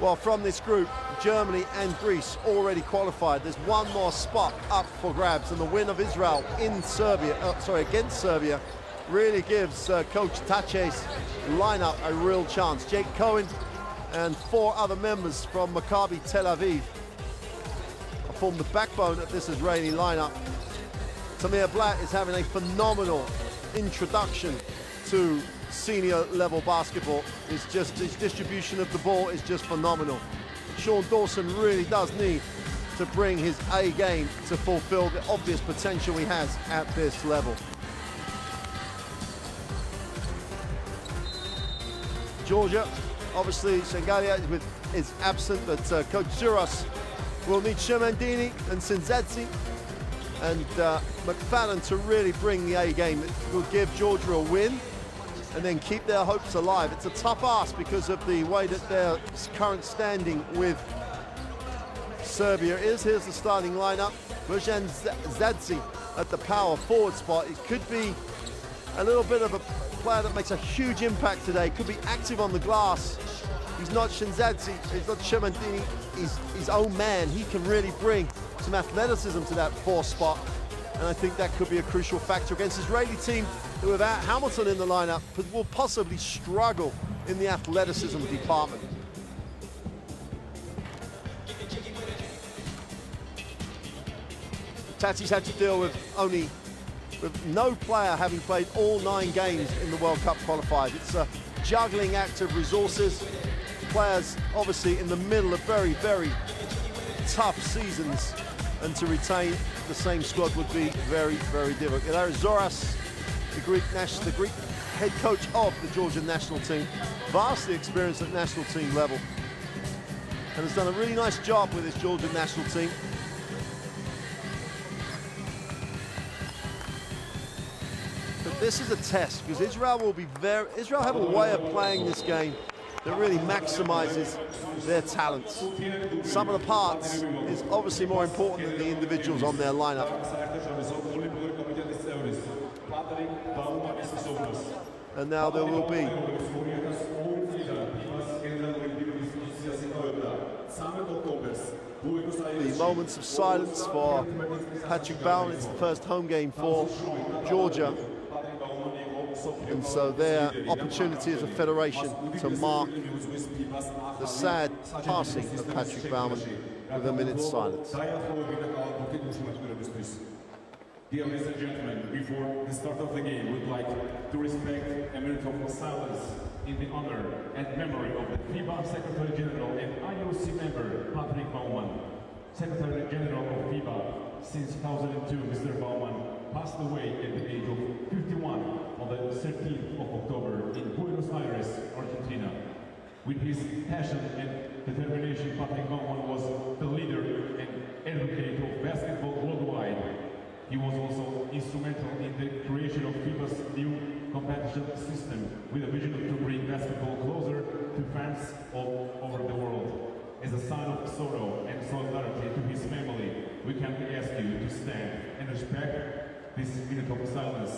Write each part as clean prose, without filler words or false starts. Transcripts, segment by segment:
Well, from this group, Germany and Greece already qualified. There's one more spot up for grabs, and the win of Israel in Serbia, against Serbia, really gives Coach Tace's lineup a real chance. Jake Cohen and 4 other members from Maccabi Tel Aviv form the backbone of this Israeli lineup. Tamir Blatt is having a phenomenal introduction to senior level basketball. It's just his distribution of the ball is just phenomenal. Sean Dawson really does need to bring his A game to fulfill the obvious potential he has at this level. Georgia, obviously Shengalia is absent, but Coach Zuras will need Shemandini and Sinzadzi and McFadden to really bring the A game. It will give Georgia a win and then keep their hopes alive. It's a tough ask because of the way that their current standing with Serbia is. Here's the starting lineup. Bojan Zadzi at the power forward spot. It could be a little bit of a player that makes a huge impact today. Could be active on the glass. He's not Shinzadzi, he's not Shemandini, he's his own man. He can really bring some athleticism to that 4 spot. And I think that could be a crucial factor against Israeli team who, without Hamilton in the lineup, will possibly struggle in the athleticism department. Tati's had to deal with no player having played all 9 games in the World Cup qualifiers. It's a juggling act of resources. Players obviously in the middle of very, very tough seasons, and to retain the same squad would be very, very difficult. There is Zoras, the Greek head coach of the Georgian national team, vastly experienced at national team level, and has done a really nice job with his Georgian national team. But this is a test because Israel have a way of playing this game that really maximizes their talents. Some of the parts is obviously more important than the individuals on their lineup. And now there will be the moments of silence for Patrick Baumann. It's the first home game for Georgia. And so their opportunity as a federation to mark the sad passing of Patrick Baumann with a minute's silence. Dear ladies and gentlemen, before the start of the game, we would like to respect a minute of silence in the honor and memory of the FIBA Secretary General and IOC member Patrick Baumann. Secretary General of FIBA since 2002, Mr. Baumann passed away at the age of 51 on the 13th of October in Buenos Aires, Argentina. With his passion and determination, Patrick Baumann was the leader and advocate of basketball worldwide. He was also instrumental in the creation of FIBA's new competition system with a vision to bring basketball closer to fans all over the world. As a sign of sorrow and solidarity to his family, we kindly ask you to stand and respect this minute of silence.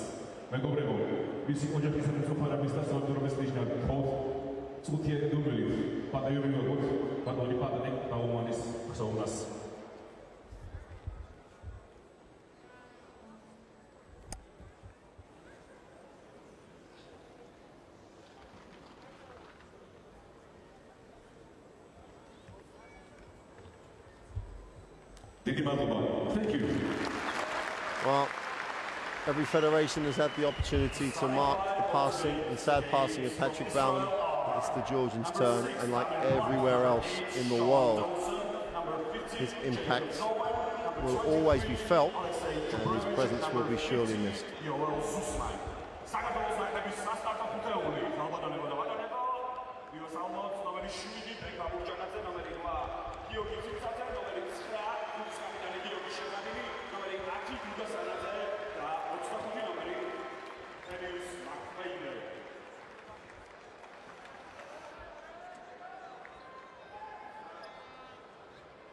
მეგობრებო, მისი ოჯახის მსოფლმხედრობის და სოლიდარობის ნიშნად მხოლოდ წუთიერი დუმილით პატივმოგვიყვებით ბატონი პატრიკ ბაუმანის ხსოვნას. Thank you. Well, every federation has had the opportunity to mark the passing and sad passing of Patrick Baumann. It's the Georgians' turn, and like everywhere else in the world, his impact will always be felt, and his presence will be surely missed.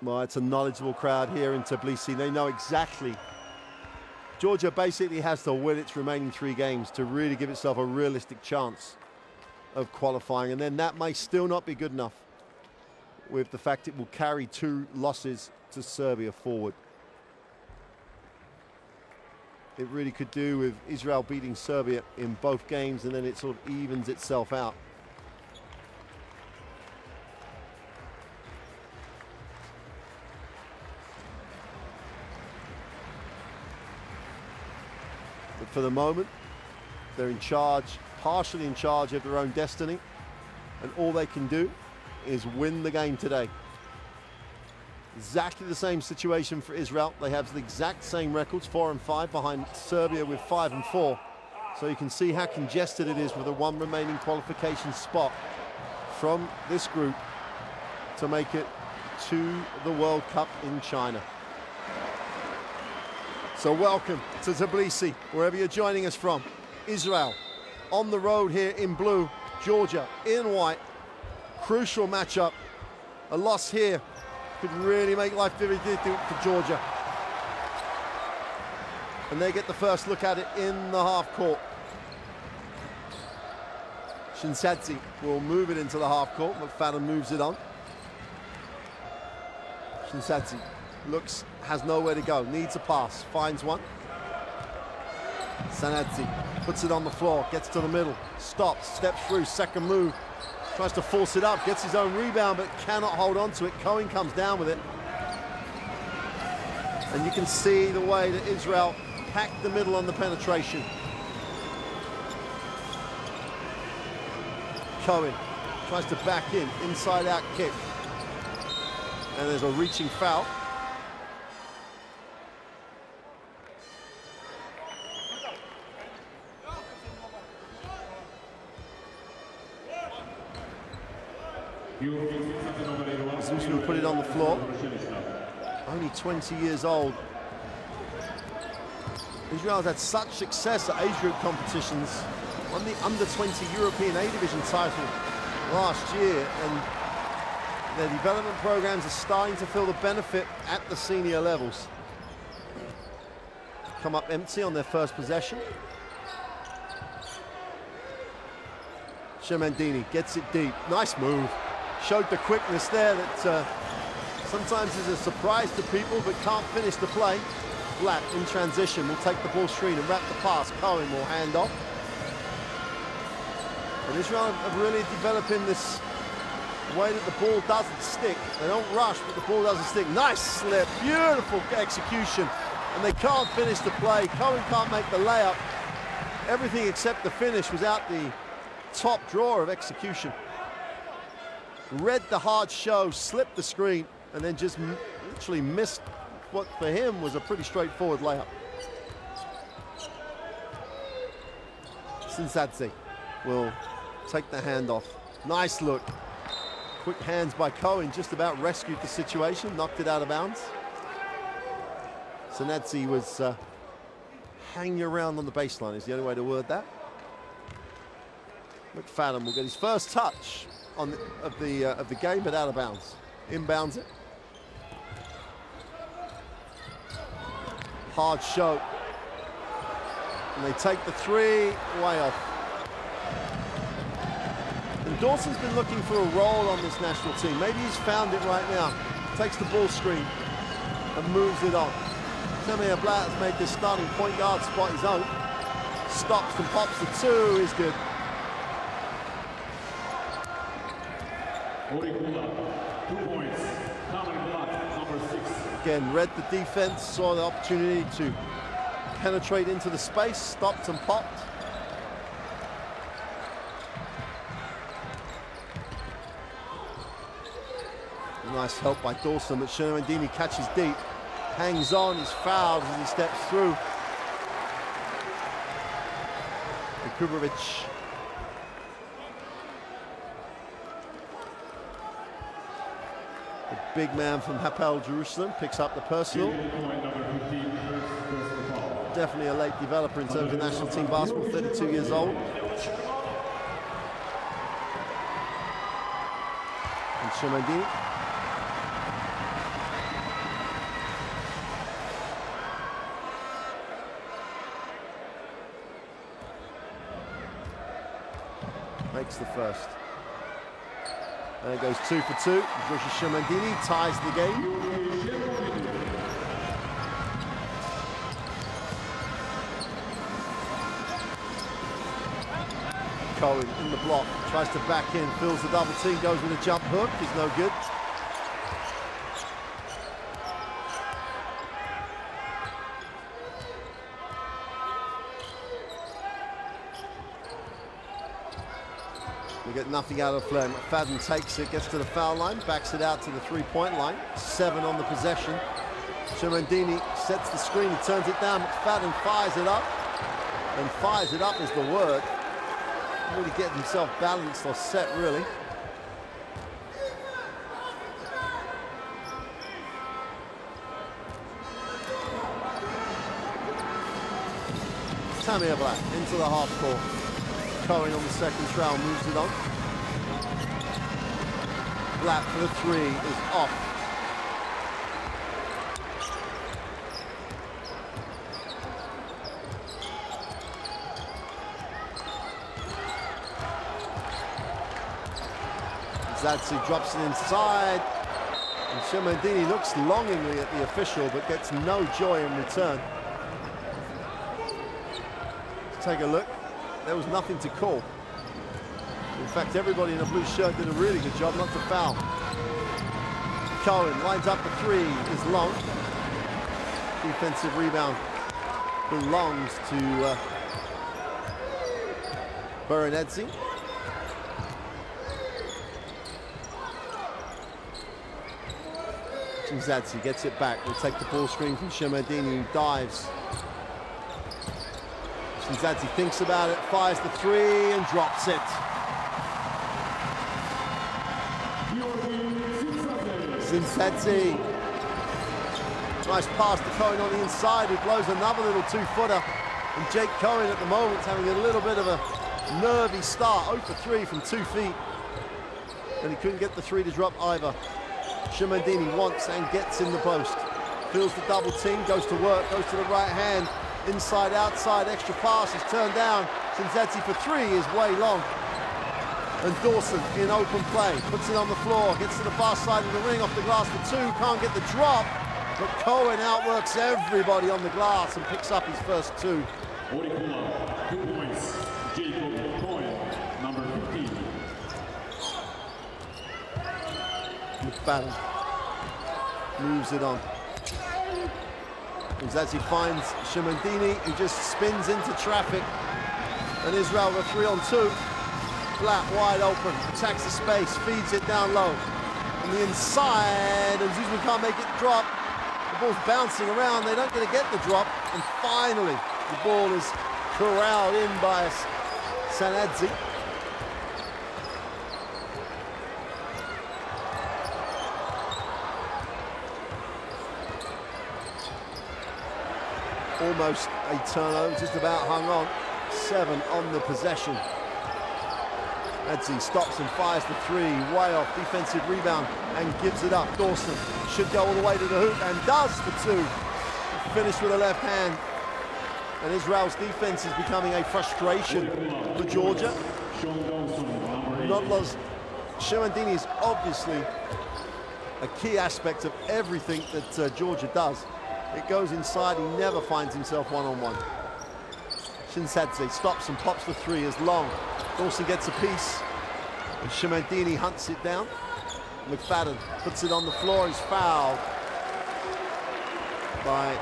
Well, it's a knowledgeable crowd here in Tbilisi. They know exactly. Georgia basically has to win its remaining 3 games to really give itself a realistic chance of qualifying, and then that may still not be good enough. with the fact it will carry 2 losses to Serbia forward. It really could do with Israel beating Serbia in both games, and then it sort of evens itself out. But for the moment, they're in charge, partially in charge of their own destiny, and all they can do is win the game today. Exactly the same situation for Israel. They have the exact same records, 4 and 5, behind Serbia with 5 and 4. So you can see how congested it is with a 1 remaining qualification spot from this group to make it to the World Cup in China. So welcome to Tbilisi, wherever you're joining us from. Israel on the road here in blue, Georgia in white. Crucial matchup. A loss here could really make life very difficult for Georgia. And they get the first look at it in the half court. Shinsadze will move it into the half court. McFadden moves it on. Shinsadze looks, has nowhere to go, needs a pass, finds one. Sanadze puts it on the floor, gets to the middle, stops, steps through, second move, tries to force it up, gets his own rebound, but cannot hold on to it. Cohen comes down with it. And you can see the way that Israel packed the middle on the penetration. Cohen tries to back in, inside out kick. And there's a reaching foul. Zeus will put it on the floor. Only 20 years old. Israel has had such success at age group competitions. Won the under-20 European A Division title last year, and their development programs are starting to feel the benefit at the senior levels. Come up empty on their first possession. Shemandini gets it deep. Nice move. Showed the quickness there that sometimes is a surprise to people, but can't finish the play. Black in transition will take the ball screen and wrap the pass. Cohen will hand off. And Israel are really developing this way that the ball doesn't stick. They don't rush, but the ball doesn't stick. Nice slip, beautiful execution. And they can't finish the play. Cohen can't make the layup. Everything except the finish was out the top drawer of execution. Read the hard show, slipped the screen, and then just literally missed what for him was a pretty straightforward layup. Shinsadze will take the handoff. Nice look. Quick hands by Cohen, just about rescued the situation, knocked it out of bounds. Shinsadze was hanging around on the baseline, is the only way to word that. McFadden will get his first touch of the game, but out of bounds. Inbounds it. Hard show. And they take the three, way off. And Dawson's been looking for a role on this national team. Maybe he's found it right now. Takes the ball screen and moves it on. Samir Blatt has made this starting point guard spot his own. Stops and pops the two, is good. Again, read the defense, saw the opportunity to penetrate into the space, stopped and popped. Nice help by Dawson, but Shemandini catches deep, hangs on, is fouled as he steps through. And Kubovic big man from Hapoel Jerusalem picks up the personal. Definitely a late developer in terms of national team basketball, 32 years old. And Shemandini. Makes the first. And it goes 2 for 2. Giorgio Shimandini ties the game. Cohen in the block, tries to back in, fills the double team, goes with a jump hook, is no good. We get nothing out of Flair. McFadden takes it, gets to the foul line, backs it out to the three-point line. 7 on the possession. Shimandini sets the screen, he turns it down. McFadden fires it up, and fires it up is the word. Really getting himself balanced or set, really. Tamir Black into the half court. Cohen on the second trowel, moves it on. Black for the 3 is off. Zadzi drops it inside. And Shimandini looks longingly at the official, but gets no joy in return. Let's take a look. There was nothing to call. In fact, everybody in a blue shirt did a really good job not to foul. Cohen lines up the 3, is long. Defensive rebound belongs to Baranedzi. Zadzi gets it back. We'll take the ball screen from Shimandini, who dives. Zadzi thinks about it, fires the 3 and drops it. Zadzi. Nice pass to Cohen on the inside, who blows another little 2-footer. And Jake Cohen at the moment is having a little bit of a nervy start. 0 for 3 from 2 feet. And he couldn't get the 3 to drop either. Shimandini wants and gets in the post. Feels the double team, goes to work, goes to the right hand. Inside, outside, extra pass is turned down. Sinzadzi for 3 is way long. And Dawson in open play, puts it on the floor, gets to the far side of the ring, off the glass for 2, can't get the drop. But Cohen outworks everybody on the glass and picks up his first 2. 2 points, Jacob Cohen, number 15. McFadden moves it on. As he finds Shimandini, who just spins into traffic. And Israel with 3 on 2. Black wide open, attacks the space, feeds it down low. On the inside, and Zuzman can't make it drop. The ball's bouncing around, they're not going to get the drop. And finally, the ball is corralled in by Sanadzi. Almost a turnover, just about hung on. 7 on the possession. Adzi stops and fires the 3, way off, defensive rebound, and gives it up. Dawson should go all the way to the hoop, and does for 2. Finished with a left hand. And Israel's defense is becoming a frustration for Georgia. Shimandini is obviously a key aspect of everything that Georgia does. It goes inside, he never finds himself one-on-one. Shinsadze stops and pops the 3 as long. Dawson gets a piece, and Shimandini hunts it down. McFadden puts it on the floor, he's fouled by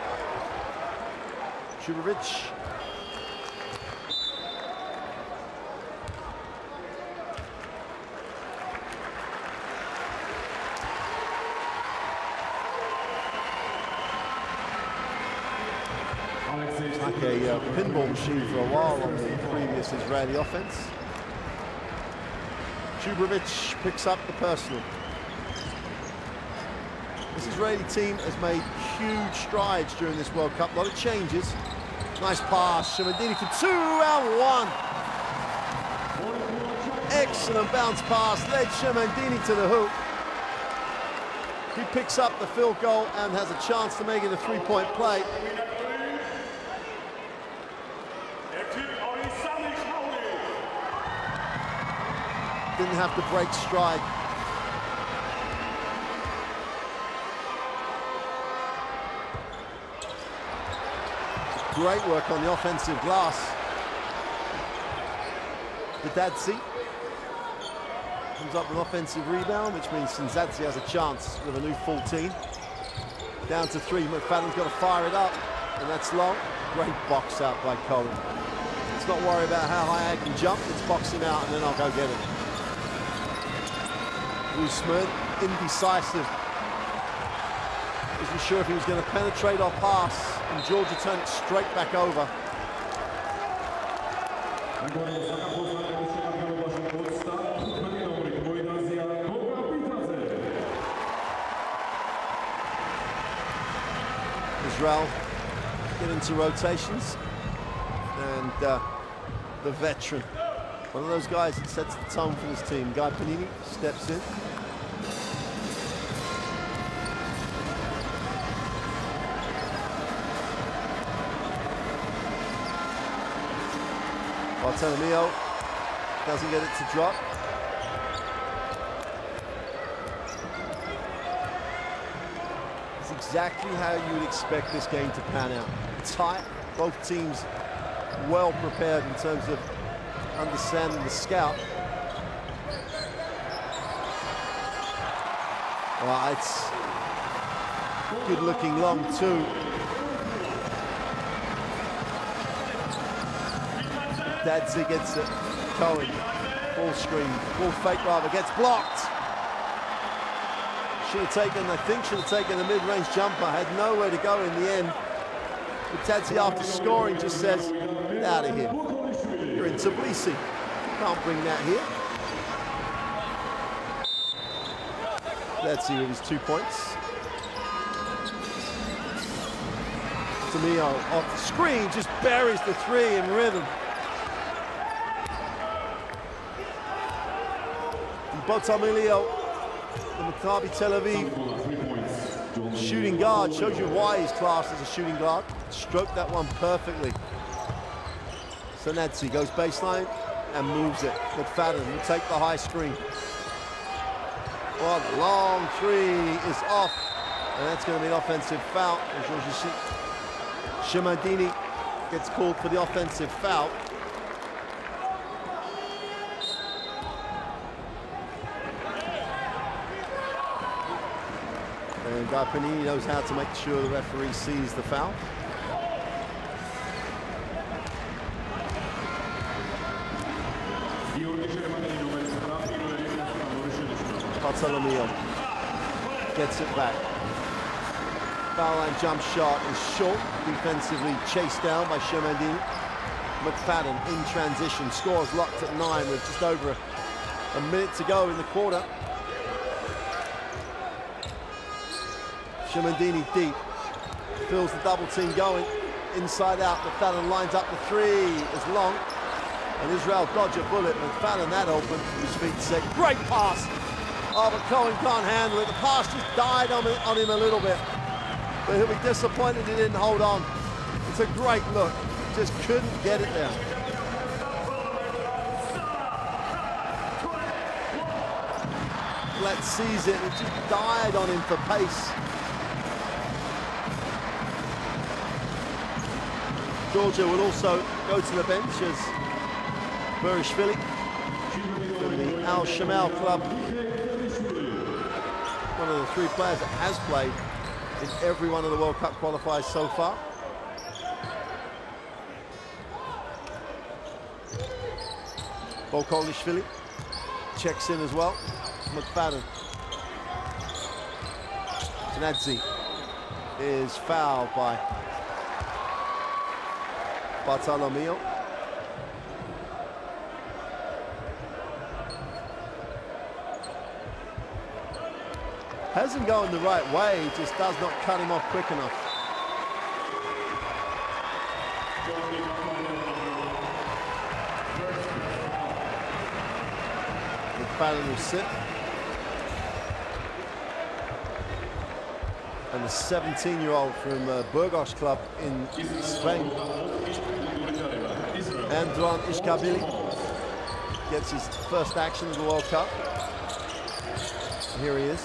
Chubovic. Like a pinball machine for a while on the previous Israeli offense. Chubovic picks up the personal. This Israeli team has made huge strides during this World Cup. A lot of changes. Nice pass. Shimandini for 2 and 1. Excellent bounce pass. Led Shimandini to the hoop. He picks up the field goal and has a chance to make it a 3-point play. Didn't have to break stride. Great work on the offensive glass. Dadzi comes up with an offensive rebound, which means Sinzadzi has a chance with a new 14. Down to 3, McFadden's got to fire it up, and that's long. Great box out by Cohen. Let's not worry about how high I can jump, let's box him out and then I'll go get it. Usman, indecisive. Wasn't sure if he was going to penetrate or pass, and Georgia turned it straight back over. Israel get into rotations, and the veteran, one of those guys that sets the tone for this team, Guy Panini, steps in. Bartolomeo doesn't get it to drop. It's exactly how you would expect this game to pan out. Tight, both teams well prepared in terms of understanding the scout. It's good looking long too. Dadzi gets it. Cohen, ball screen, ball fake rather, gets blocked. Should have taken a mid-range jumper, had nowhere to go in the end. But Dadzi, after scoring, just says, get out of here. You're in Tbilisi. Can't bring that here. Dadzi with his 2 points. Tamio off the screen, just buries the 3 in rhythm. Botamilio, the Maccabi Tel Aviv shooting guard, shows you why he's classed as a shooting guard. Stroked that one perfectly. Sinzadzi goes baseline and moves it. McFadden will take the high screen. One long 3 is off, and that's going to be an offensive foul. Shemandini gets called for the offensive foul. And Guy Panini knows how to make sure the referee sees the foul. Bartolomeo gets it back. Foul line jump shot is short, defensively chased down by Shemandini. McFadden in transition, scores locked at 9 with just over a minute to go in the quarter. Shemandini deep, feels the double team going, inside out. McFadden lines up the 3, is long, and Israel dodge a bullet. McFadden that open, his feet set, great pass. Oh, but Cohen can't handle it. The pass just died on him a little bit, but he'll be disappointed he didn't hold on. It's a great look, just couldn't get it there. Let's seize it, it just died on him for pace. Georgia will also go to the bench as Burishvili from the Al Shamal club, one of the 3 players that has played in every one of the World Cup qualifiers so far. Bokolishvili checks in as well. McFadden. Sinzadzi is fouled by Bartolomeo. Hasn't gone the right way, just does not cut him off quick enough. McFadden will sit. And the 17-year-old from Burgos club in Spain, Andron Ishkabili, gets his first action of the World Cup. Here he is.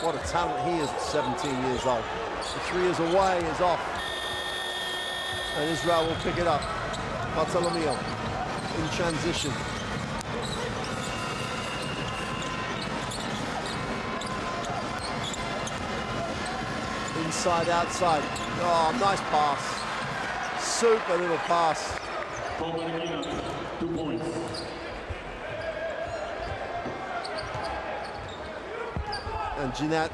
What a talent he is at 17 years old. The 3 is away, is off. And Israel will pick it up. Bartolomeo in transition. Inside, outside. Oh, nice pass. Super little pass. 2 points. And Jeanette,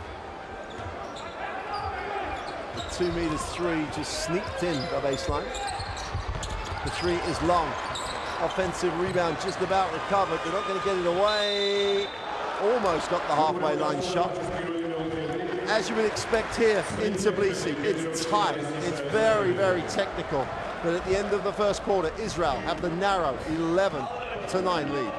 the 2'3" just sneaked in the baseline. The three is long. Offensive rebound just about recovered. They're not going to get it away. Almost got the halfway line shot. As you would expect here in Tbilisi, it's tight. It's very, very technical. But at the end of the first quarter, Israel have the narrow 11-9 lead.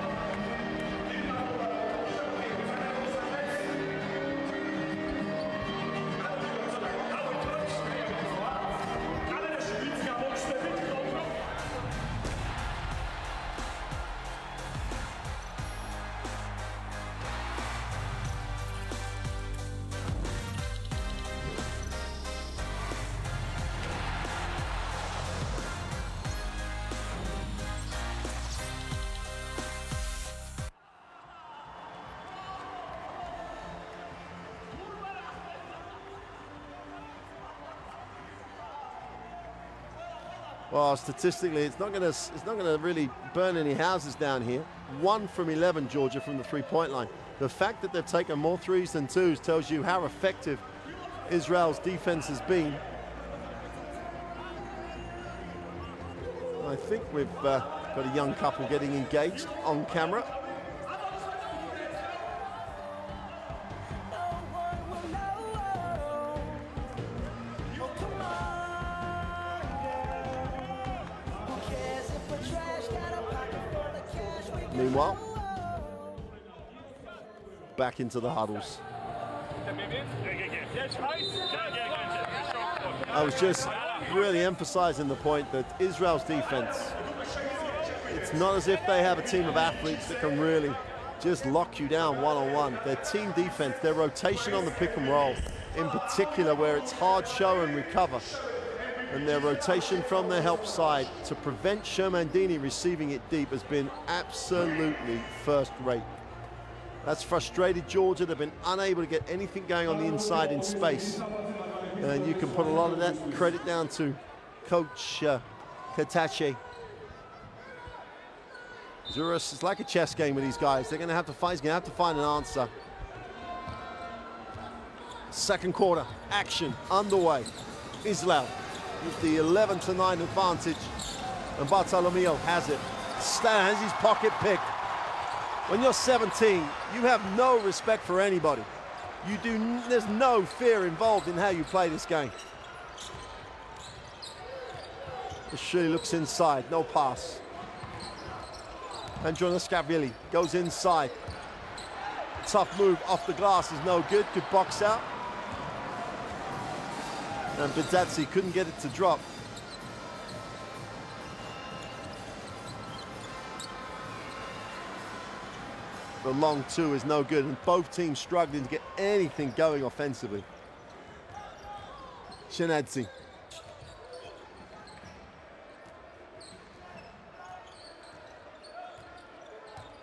Well, statistically, it's not going to really burn any houses down here. 1 from 11, Georgia, from the three-point line. The fact that they've taken more threes than twos tells you how effective Israel's defense has been. I think we've got a young couple getting engaged on camera. Meanwhile, back into the huddles. I was just really emphasizing the point that Israel's defense, it's not as if they have a team of athletes that can really just lock you down one-on-one. Their team defense, their rotation on the pick and roll, in particular where it's hard show and recover, and their rotation from the help side to prevent Shermandini receiving it deep has been absolutely first rate. That's frustrated Georgia. They've been unable to get anything going on the inside in space. And you can put a lot of that credit down to Coach Katache. Zuras is like a chess game with these guys. They're going to have to fight. He's going to have to find an answer. Second quarter, action underway. Israel with the 11-9 advantage, and Bartolomeo has it. Stan has his pocket pick. When you're 17, you have no respect for anybody. There's no fear involved in how you play this game. Shirley looks inside, no pass. Andronaskavili goes inside. Tough move off the glass is no good. Good box out. And Bidzadze couldn't get it to drop. The long two is no good, and both teams struggling to get anything going offensively. Shenadze.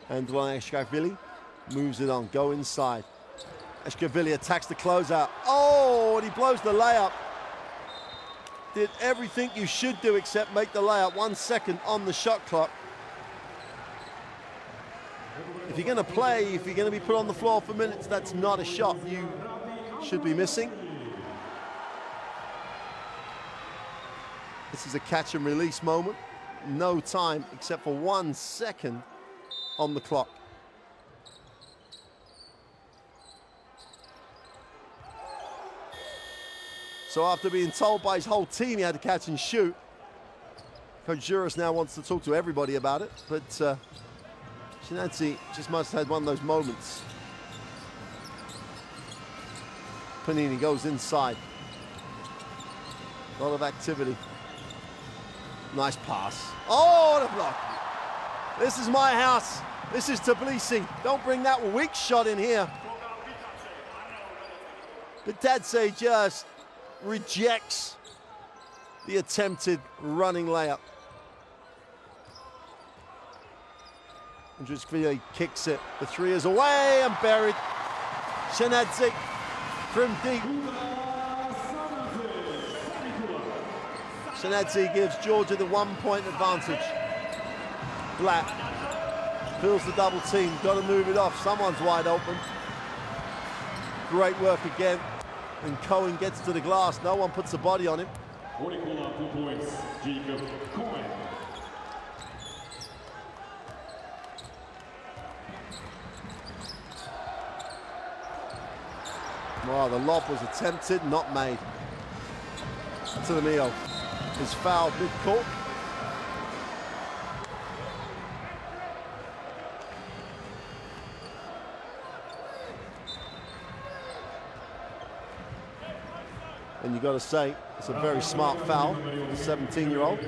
And Eshkavili moves it on, go inside. Eshkavili attacks the closeout. Oh, and he blows the layup. Did everything you should do except make the layup. 1 second on the shot clock. If you're going to play, if you're going to be put on the floor for minutes, that's not a shot you should be missing. This is a catch and release moment. No time except for 1 second on the clock. So after being told by his whole team he had to catch and shoot, Coach Juras now wants to talk to everybody about it, but Shenadze just must have had one of those moments. Panini goes inside. A lot of activity. Nice pass. Oh, the block. This is my house. This is Tbilisi. Don't bring that weak shot in here. Bidzadze just rejects the attempted running layup. Andriushvili kicks it. The three is away and buried. Shenadze from deep. Shenadze gives Georgia the 1-point advantage. Black feels the double team, got to move it off. Someone's wide open. Great work again. And Cohen gets to the glass. No one puts a body on him. 2 points, Jacob Cohen. Wow, the lob was attempted, not made. Antonio is fouled mid-court. And you got to say, it's a very smart foul, the 17-year-old.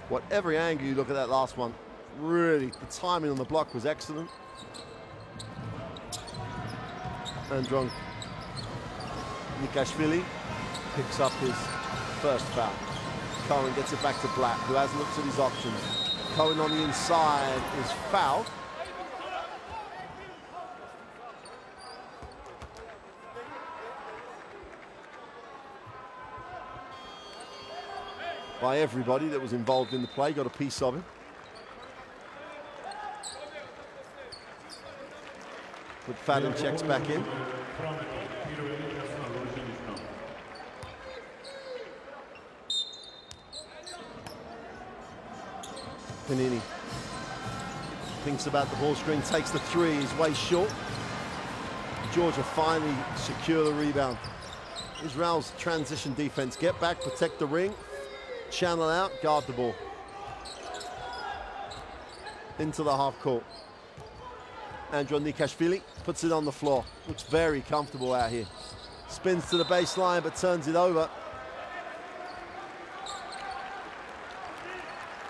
Whatever angle you look at that last one, really, the timing on the block was excellent. Andron Nikashvili picks up his first foul. Cohen gets it back to Black, who has looked at his options. Cohen on the inside is fouled. By everybody that was involved in the play, got a piece of him. McFadden checks back in. Panini thinks about the ball screen, takes the three, he's way short. Georgia finally secure the rebound. Israel's transition defense, get back, protect the ring, channel out, guard the ball. Into the half court. Andron Nikashvili puts it on the floor. Looks very comfortable out here. Spins to the baseline, but turns it over.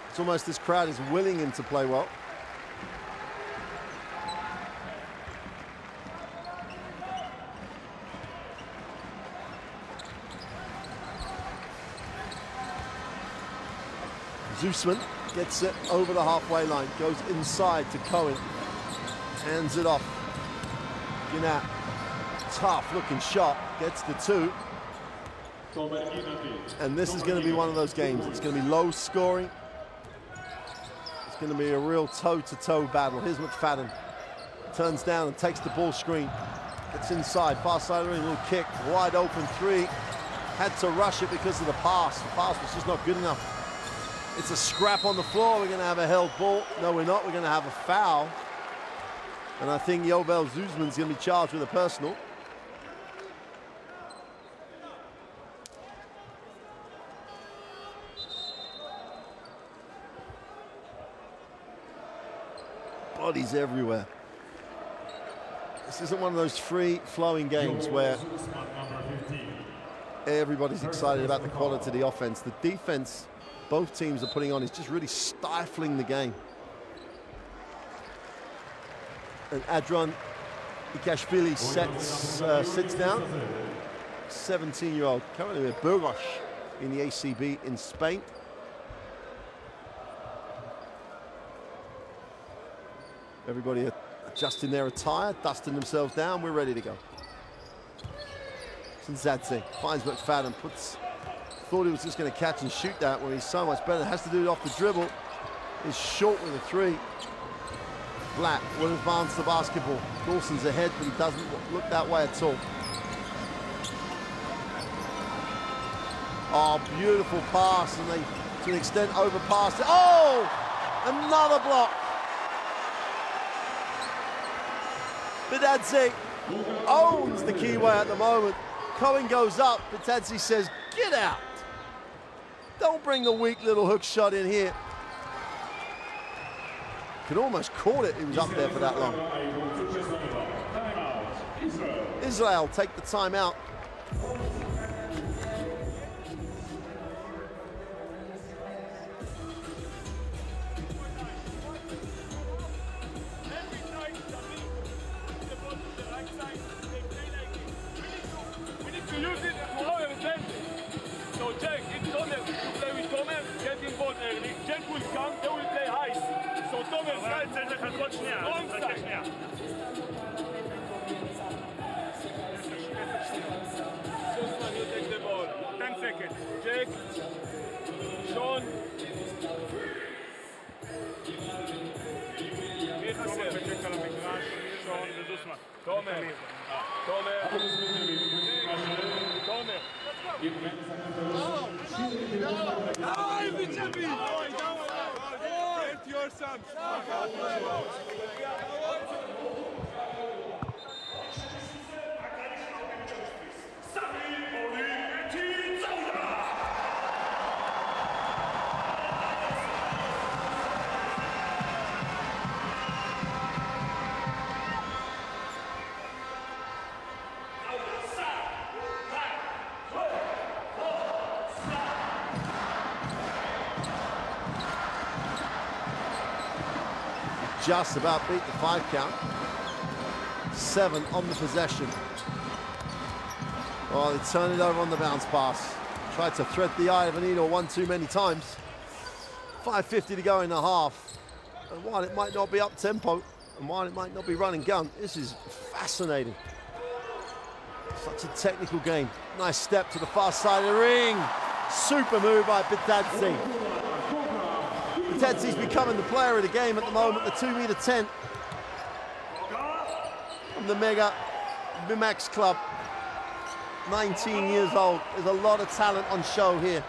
It's almost this crowd is willing him to play well. Zusman gets it over the halfway line, goes inside to Cohen. Hands it off. Ginat, tough looking shot, gets the two. And this is going to be one of those games. It's going to be low scoring. It's going to be a real toe-to-toe battle. Here's McFadden. Turns down and takes the ball screen. Gets inside, far side of the ring, little kick, wide open three. Had to rush it because of the pass. The pass was just not good enough. It's a scrap on the floor. We're going to have a held ball. No, we're not. We're going to have a foul. And I think Yovel Zuzman's going to be charged with a personal. Bodies everywhere. This isn't one of those free-flowing games where everybody's excited about the quality of the offense. The defense both teams are putting on is just really stifling the game. And Andron Nikashvili sits down. 17-year-old, currently with Burgos in the ACB in Spain. Everybody adjusting their attire, dusting themselves down. We're ready to go. Sinzadze finds McFadden, thought he was just going to catch and shoot that when he's so much better. Has to do it off the dribble. He's short with a three. Black will advance the basketball. Dawson's ahead, but he doesn't look that way at all. Oh, beautiful pass, and they, to an extent, overpassed it. Oh, another block. Bitadze owns the keyway at the moment. Cohen goes up, Bitadze says, get out. Don't bring the weak little hook shot in here. Could almost call it, he was up there for that long. Israel take the timeout. We need to use it for our advantage. Just about beat the 5 count. 7 on the possession. Oh, they turn it over on the bounce pass. Tried to thread the eye of a needle one too many times. 5:50 to go in the half. And while it might not be up tempo, and while it might not be run and gun, this is fascinating. Such a technical game. Nice step to the far side of the ring. Super move by Bitadze. Bitadze's becoming the player of the game at the moment, the 2'10" from the Mega Bimax Club. 19 years old. There's a lot of talent on show here.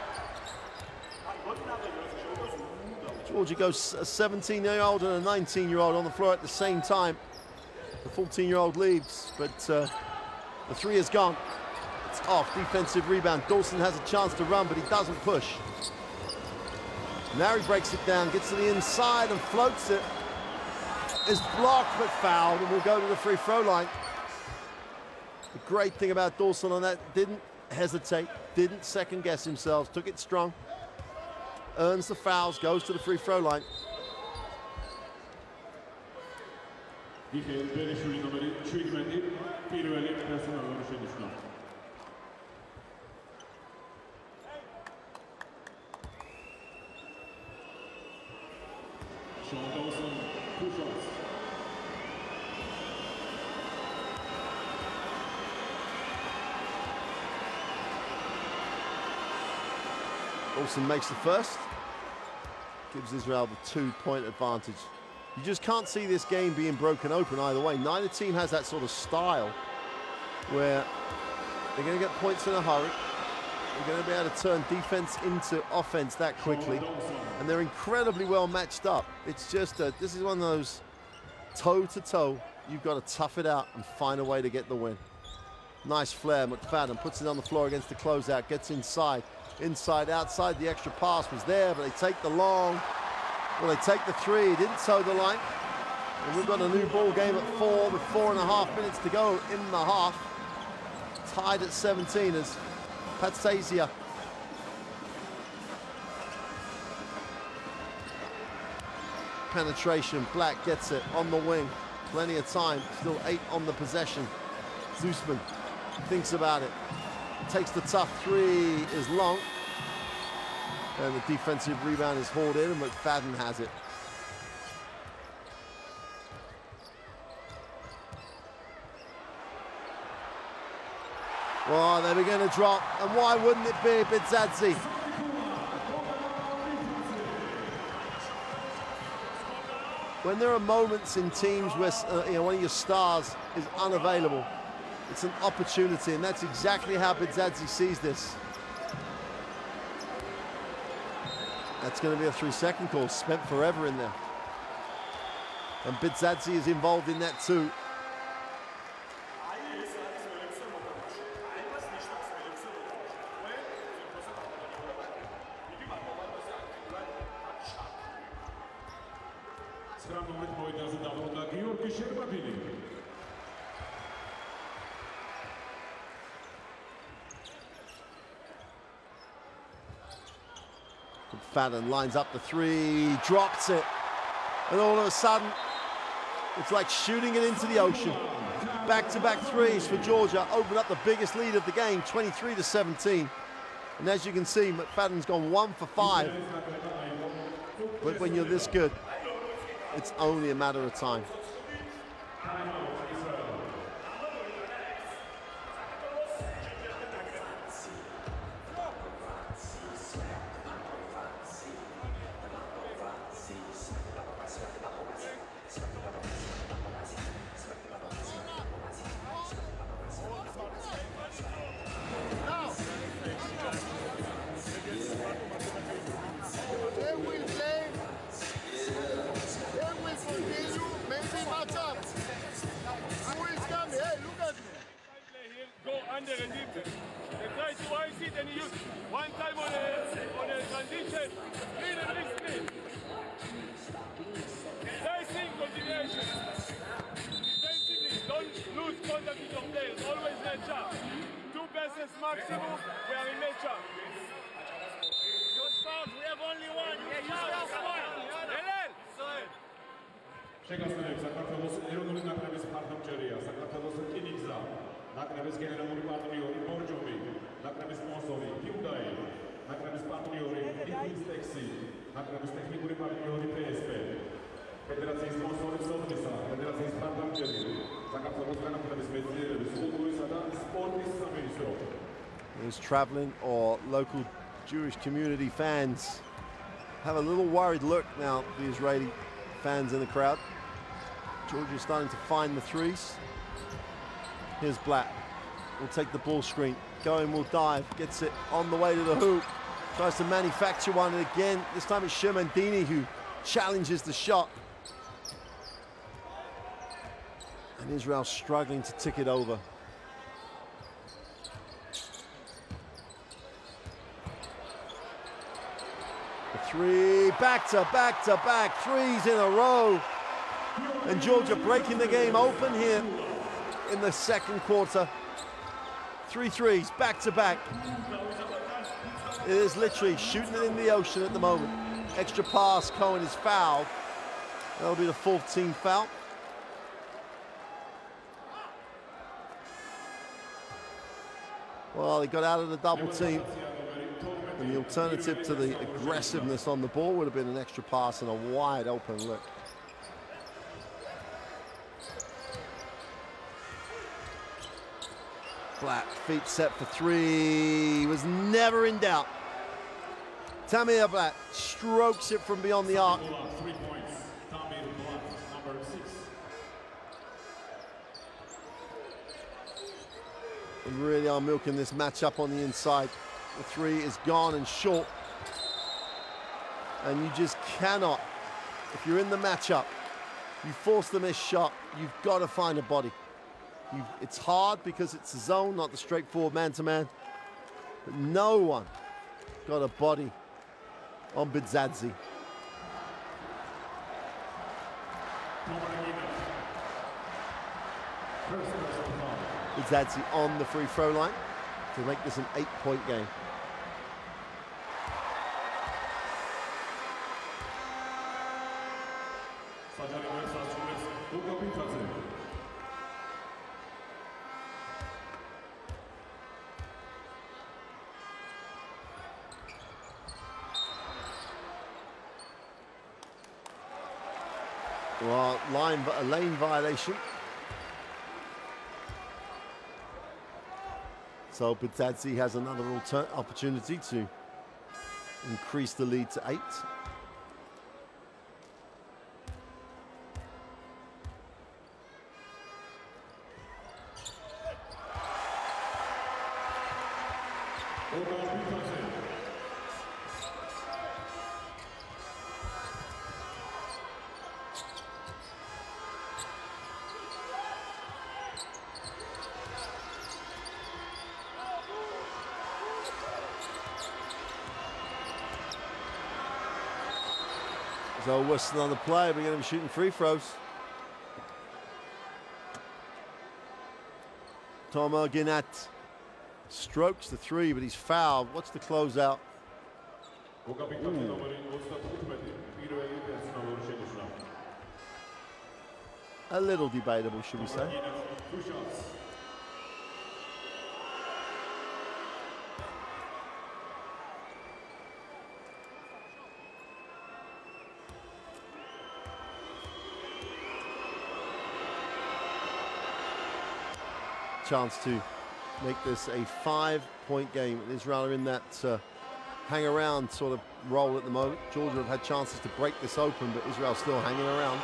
Georgia goes a 17-year-old and a 19-year-old on the floor at the same time. The 14-year-old leaves, but the 3 is gone. It's off. Defensive rebound. Dawson has a chance to run, but he doesn't push. Now he breaks it down, gets to the inside and floats it. Is blocked but fouled, and will go to the free throw line. The great thing about Dawson on that, didn't hesitate, didn't second guess himself, took it strong, earns the fouls, goes to the free throw line. Sean Dawson, 2 shots. Dawson makes the first, gives Israel the 2-point advantage. You just can't see this game being broken open either way. Neither team has that sort of style where they're going to get points in a hurry. They're going to be able to turn defense into offense that quickly. And they're incredibly well matched up. It's just this is one of those toe-to-toe. You've got to tough it out and find a way to get the win. Nice flare. McFadden puts it on the floor against the closeout, gets inside. Inside, outside, the extra pass was there, but they take the long. Well, they take the 3, didn't toe the line. And we've got a new ball game at 4 with 4.5 minutes to go in the half. Tied at 17 as Patsasia penetration. Black gets it on the wing. Plenty of time. Still 8 on the possession. Zusman thinks about it. Takes the tough 3, is long. And the defensive rebound is hauled in, and McFadden has it. Well, they begin to drop, and why wouldn't it be Bitadze? When there are moments in teams where one of your stars is unavailable, it's an opportunity, and that's exactly how Bitadze sees this. That's going to be a 3-second call, spent forever in there. And Bitadze is involved in that too. McFadden lines up the 3, drops it, and all of a sudden, it's like shooting it into the ocean. Back-to-back 3s for Georgia, open up the biggest lead of the game, 23-17. And as you can see, McFadden's gone 1 for 5. But when you're this good, it's only a matter of time. contact with your players. Always match-up. 2 passes maximum, we are in match-up. We have only one. შეგასწრებს საქართველოს ეროვნული ნაკრების მხარდამჭერია, საქართველოს რკინიგზა, ნაკრების გენერალური პარტნიორი ბორჯომი, ნაკრების სპონსორი Hyundai, ნაკრების პარტნიორი Ixtexi, ნაკრების ტექნიკური პარტნიორი PSP, ფედერაციის სპონსორი სოფლისა, ფედერაციის მხარდამჭერი, საქართველოს განათლების მეცნიერების, კულტურისა და სპორტის სამინისტრო. Those traveling or local Jewish community fans have a little worried look now, the Israeli fans in the crowd. Georgia's starting to find the threes. Here's Black. Will take the ball screen. Going will dive. Gets it on the way to the hoop. Tries to manufacture one. And again, this time it's Shemandini who challenges the shot. And Israel struggling to tick it over. The three, back to back, threes in a row. And Georgia breaking the game open here in the second quarter. 3 threes, back to back. It is literally shooting it in the ocean at the moment. Extra pass, Cohen is fouled. That'll be the 4th team foul. Well, he got out of the double team. And the alternative to the aggressiveness on the ball would have been an extra pass and a wide open look. Black, feet set for 3, was never in doubt. Tamir Black strokes it from beyond the arc. 3 points, Tamir Black, number 6. And really are milking this matchup on the inside. The 3 is gone and short. And you just cannot, if you're in the matchup, you force the missed shot, you've got to find a body. It's hard because it's a zone, not the straightforward man-to-man. But no one got a body on Bidzadzi. Bidzadzi on the free throw line to make this an 8-point game. Well, a lane violation. So Bidzadzi has another opportunity to increase the lead to 8. So Weston on the play, we're going to be shooting free throws. Tomer Ginat strokes the 3, but he's fouled. What's the closeout? A little debatable, should we say? Chance to make this a 5-point game. Israel are in that hang around sort of role at the moment. Georgia have had chances to break this open, but Israel still hanging around.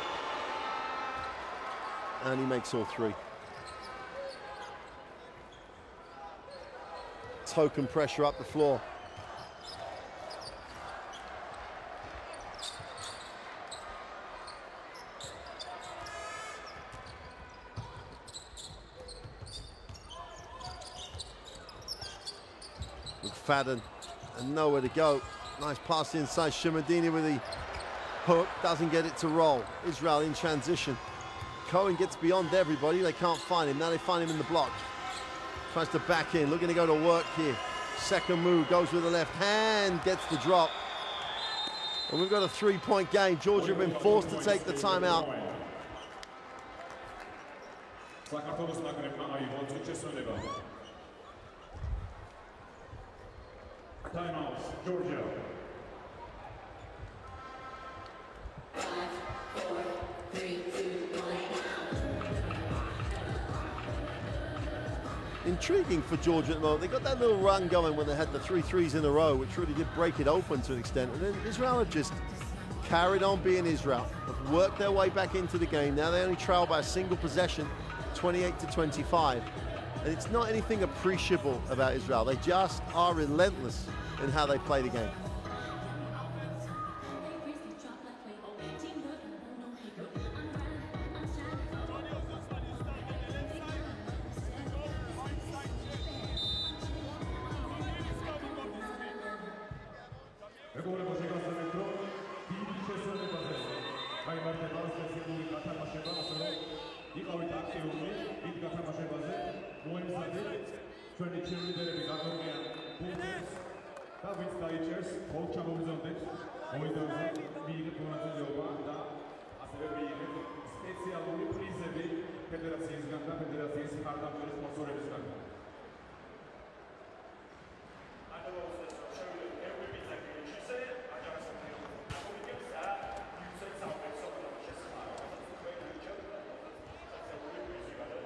And he makes all 3. Token pressure up the floor. McFadden and nowhere to go. Nice pass inside. Shemandini with the hook, doesn't get it to roll. Israel in transition. Cohen gets beyond everybody. They can't find him. Now they find him in the block. Tries to back in, looking to go to work here. Second move, goes with the left hand, gets the drop. And we've got a 3-point game. Georgia have been forced to take the timeout. Timeout, Georgia. 5, 4, 3, 2, 1. Intriguing for Georgia at the moment. They got that little run going when they had the 3 threes in a row, which really did break it open to an extent. And then Israel have just carried on being Israel. Have worked their way back into the game. Now they only trail by a single possession, 28-25. And it's not anything appreciable about Israel. They just are relentless in how they play the game.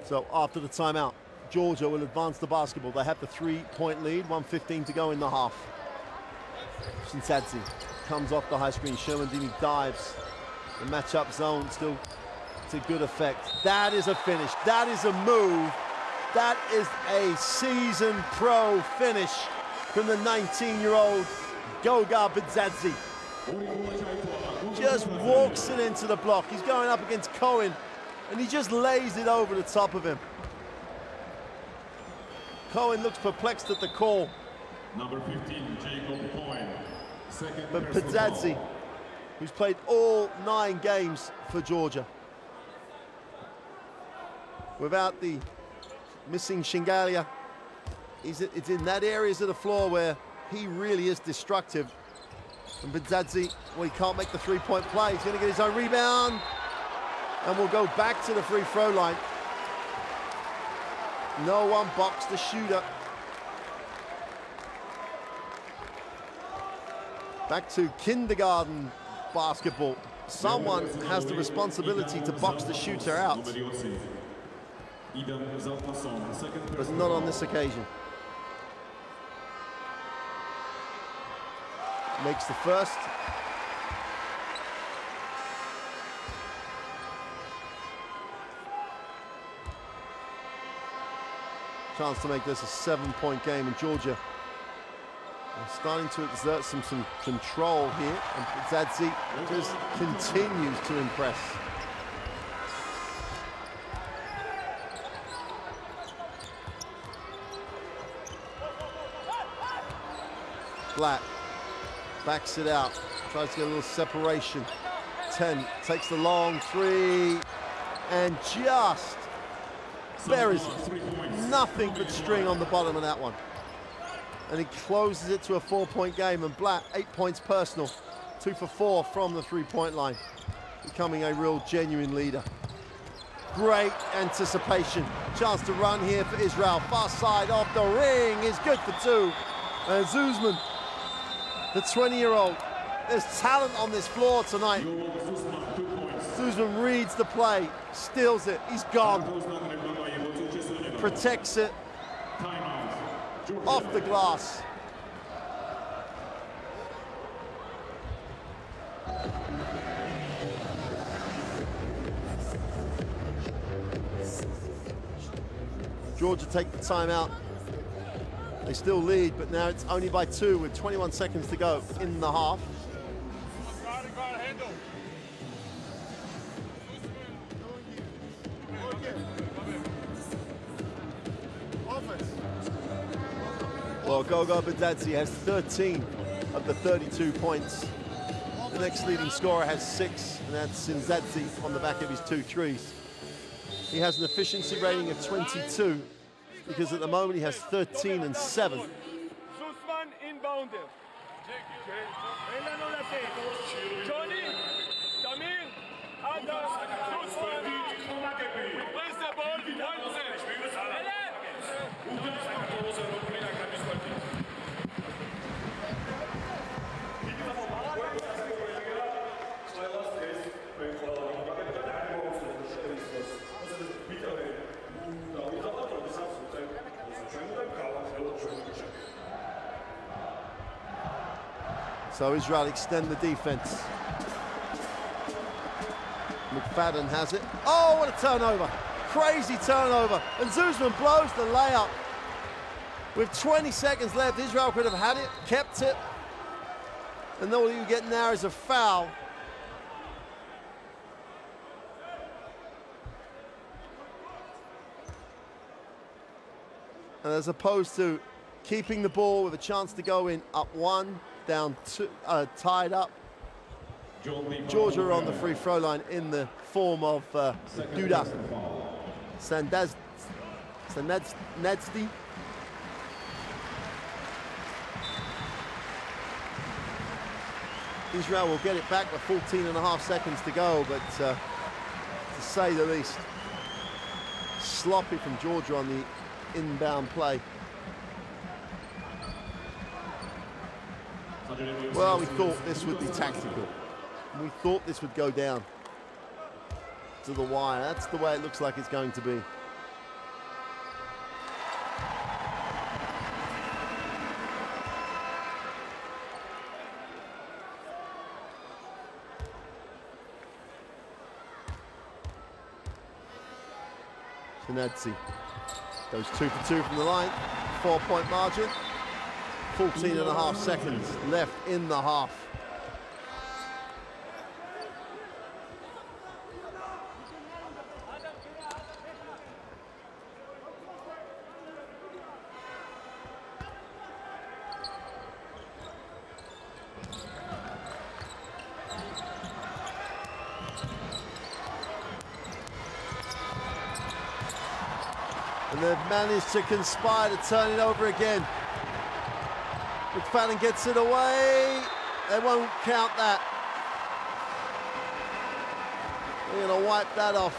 So after the timeout, Georgia will advance the basketball. They have the 3-point lead, 1:15 to go in the half. Shinsadzi comes off the high screen. Shermandini dives. The matchup zone still to good effect. That is a finish. That is a move. That is a seasoned pro finish from the 19-year-old Goga Bidzadzi. Just walks it into the block. He's going up against Cohen, and he just lays it over the top of him. Cohen looks perplexed at the call. Number 15, Jacob Cohen. But Bidzadzi, who's played all 9 games for Georgia, without the missing Shingalia, it's in that areas of the floor where he really is destructive. And Bidzadzi, well, he can't make the 3-point play. He's going to get his own rebound. And we'll go back to the free throw line. No one boxed the shooter. Back to kindergarten basketball. Someone has the responsibility to box the shooter out. But not on this occasion. Makes the first. Chance to make this a 7-point game, and Georgia are starting to exert some control here, and Bidzadzi just continues to impress. Black backs it out, tries to get a little separation. 10 takes the long 3, and just there is nothing but string on the bottom of that one. And he closes it to a 4-point game, and Black, 8 points personal, 2 for 4 from the 3-point line, becoming a real genuine leader. Great anticipation. Chance to run here for Israel. Far side off the ring is good for 2. And Zuzman, the 20-year-old, there's talent on this floor tonight. Zuzman reads the play, steals it, he's gone. Protects it off the glass. Georgia take the timeout. They still lead, but now it's only by 2 with 21 seconds to go in the half. Well, Goga Bidzadzi has 13 of the 32 points. The next leading scorer has 6, and that's Shinsadzi on the back of his 2 threes. He has an efficiency rating of 22 because at the moment he has 13 and 7. Sussman inbounder. Johnny, Tamir, Adam, Sussman. Where's the ball? So Israel extend the defense. McFadden has it. Oh, what a turnover. Crazy turnover. And Sussman blows the layup. With 20 seconds left, Israel could have had it, kept it. And all you get now is a foul. And as opposed to keeping the ball with a chance to go in up 1, down 2, tied up. Georgia are on the free throw line in the form of Duda Sandadsdi. Israel will get it back with 14.5 seconds to go, but to say the least, sloppy from Georgia on the inbound play. Well, we thought this would be tactical. We thought this would go down to the wire. That's the way it looks like it's going to be. Shanadzi goes 2 for 2 from the line, 4-point margin. 14.5 seconds left in the half. And they've managed to conspire to turn it over again. McFadden gets it away. They won't count that. They're going to wipe that off.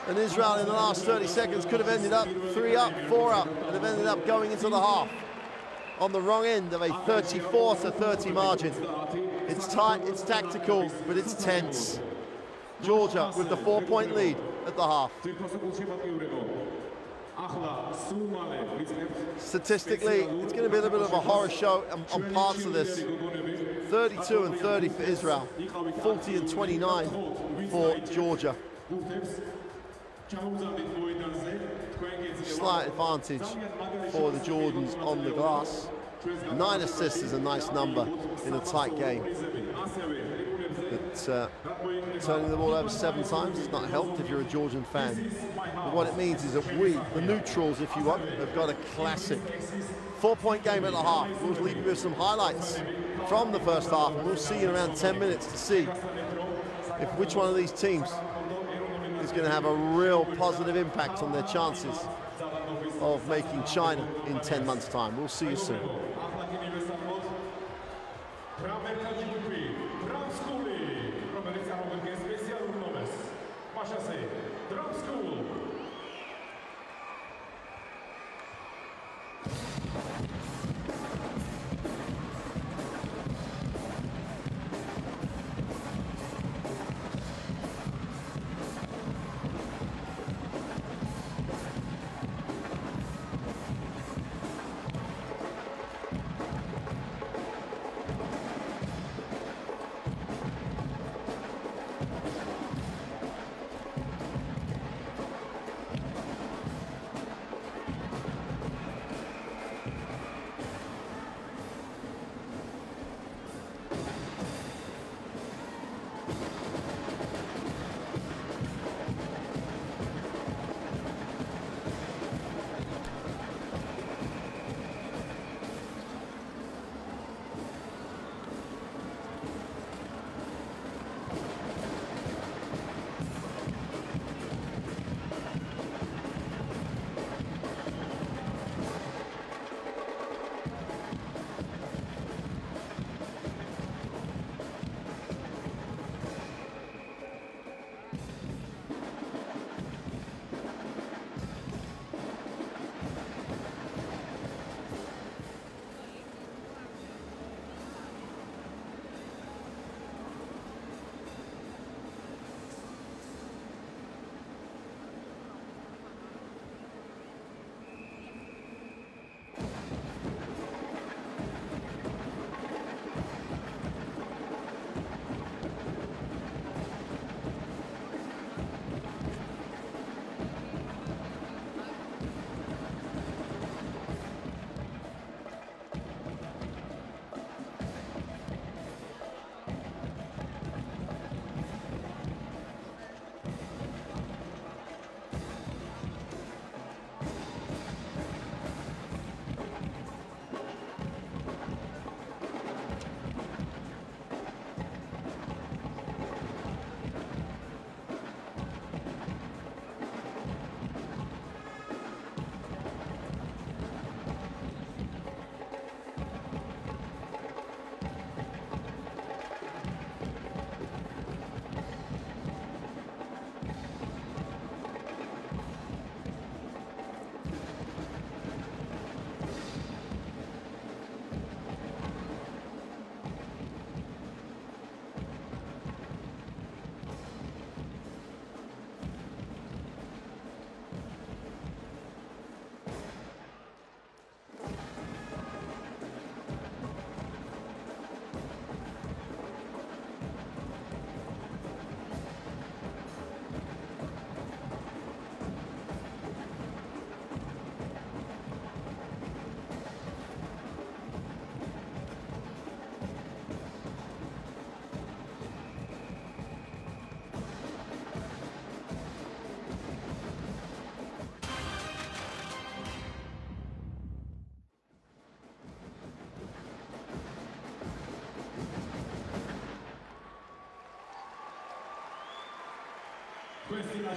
And Israel in the last 30 seconds could have ended up 3 up, 4 up, and have ended up going into the half on the wrong end of a 34-30 margin. It's tight, it's tactical, but it's tense. Georgia with the 4-point lead at the half. Statistically, it's going to be a little bit of a horror show on parts of this. 32 and 30 for Israel, 40 and 29 for Georgia. Slight advantage for the Jordans on the glass. 9 assists is a nice number in a tight game. But turning the ball over 7 times has not helped if you're a Georgian fan. But what it means is that we, the neutrals if you want, have got a classic 4-point game at the half. We'll leave you with some highlights from the first half, and we'll see in around 10 minutes to see if which one of these teams is going to have a real positive impact on their chances of making China in 10 months' time. We'll see you soon.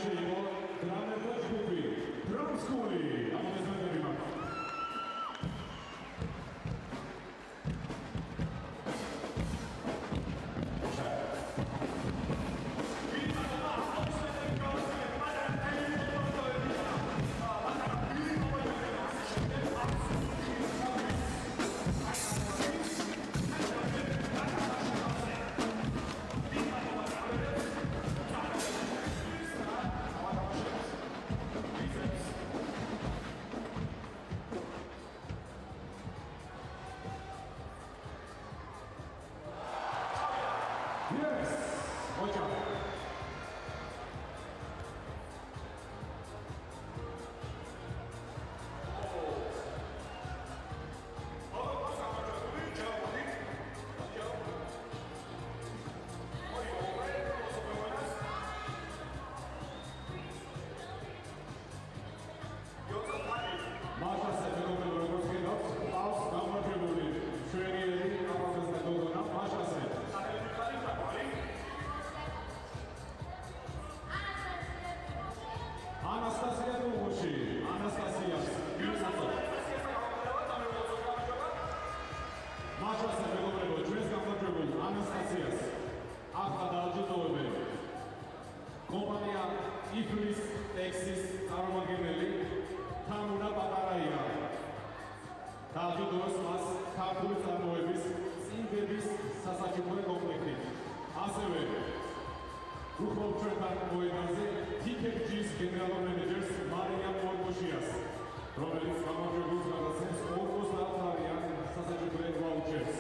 შეიძლება დრამერთა ჯგუფი ტრანსკული ამოწმებები მაქვს. კომპანია IFBA-ის ტექსტის წარმომადგენელი თამურა პატარაია. დააჯილდოვეს მას ქართული წარმოების წინდების სასაჩუქრე კომპლექტი. ასევე უხმობ ჩვენთან მოედანზე TKG-ის გენერალურ მენეჯერს მარია მორგოშიას, რომელიც გამარჯვებულს გადაცემს 50,000 სასაჩუქრე ვაუჩერს.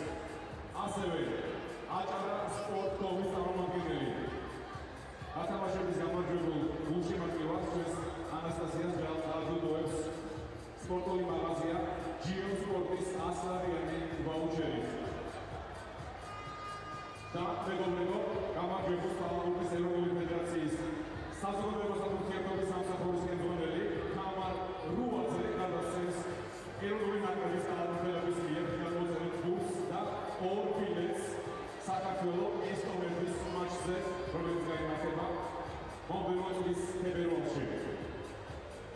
ასევე აჭარა სპორტ კლუბის წარმომადგენელი ათამაშების გამარჯვებულ გულშემატკივარს ჩვენს ანასტასიას დააჯილდოვებს სპორტული მაღაზია GM სპორტის 100,000 ვაუჩერი. და მეგობრებო, გამარჯვებულს ფეხბურთის ეროვნული ფედერაციის საზოგადოებრივი ურთიერთობების სამსახურის კენტრონელი თამარ რუაძე გადაცემს ეროვნული ნაკრების გადამფრენების მიერ გამოწერილ გუნდს და 2 ბილეთს საქართველოს ესტონეთის მატჩზე, რომელიც გაიმართება მომდევნო წლის თებერვალში.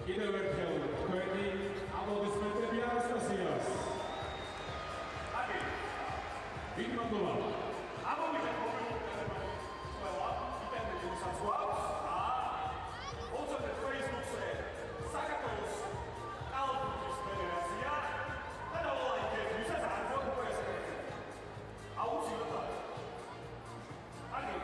კიდევ ერთხელ თქვენი აპლოდისმენტები ანასტასიას. დიდი მადლობა. ამოვიდეთ მომდევნო ყველა ინტერნეტი მოსაწყობს და უწოდეთ Facebook-ზე საქართველოს კალათბურთის ფედერაცია და დაულაიქეთ ვისაც არ გვაქვს ეს. აუცილებლად. ანუ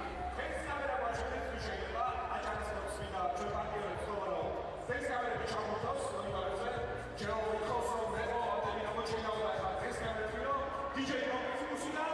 ეს კამერა ვაჭრებს შეიძლება აჭარისპორტს ვიდა ჩვენ პარტნიორებს თქო რომ ეს კამერები ჩამოთავს მონიტორებზე ჯერალდი ხოსო მეგო ამდენი გამოჩენაო და ეს კამერები რომ DJ-ი მუსიკა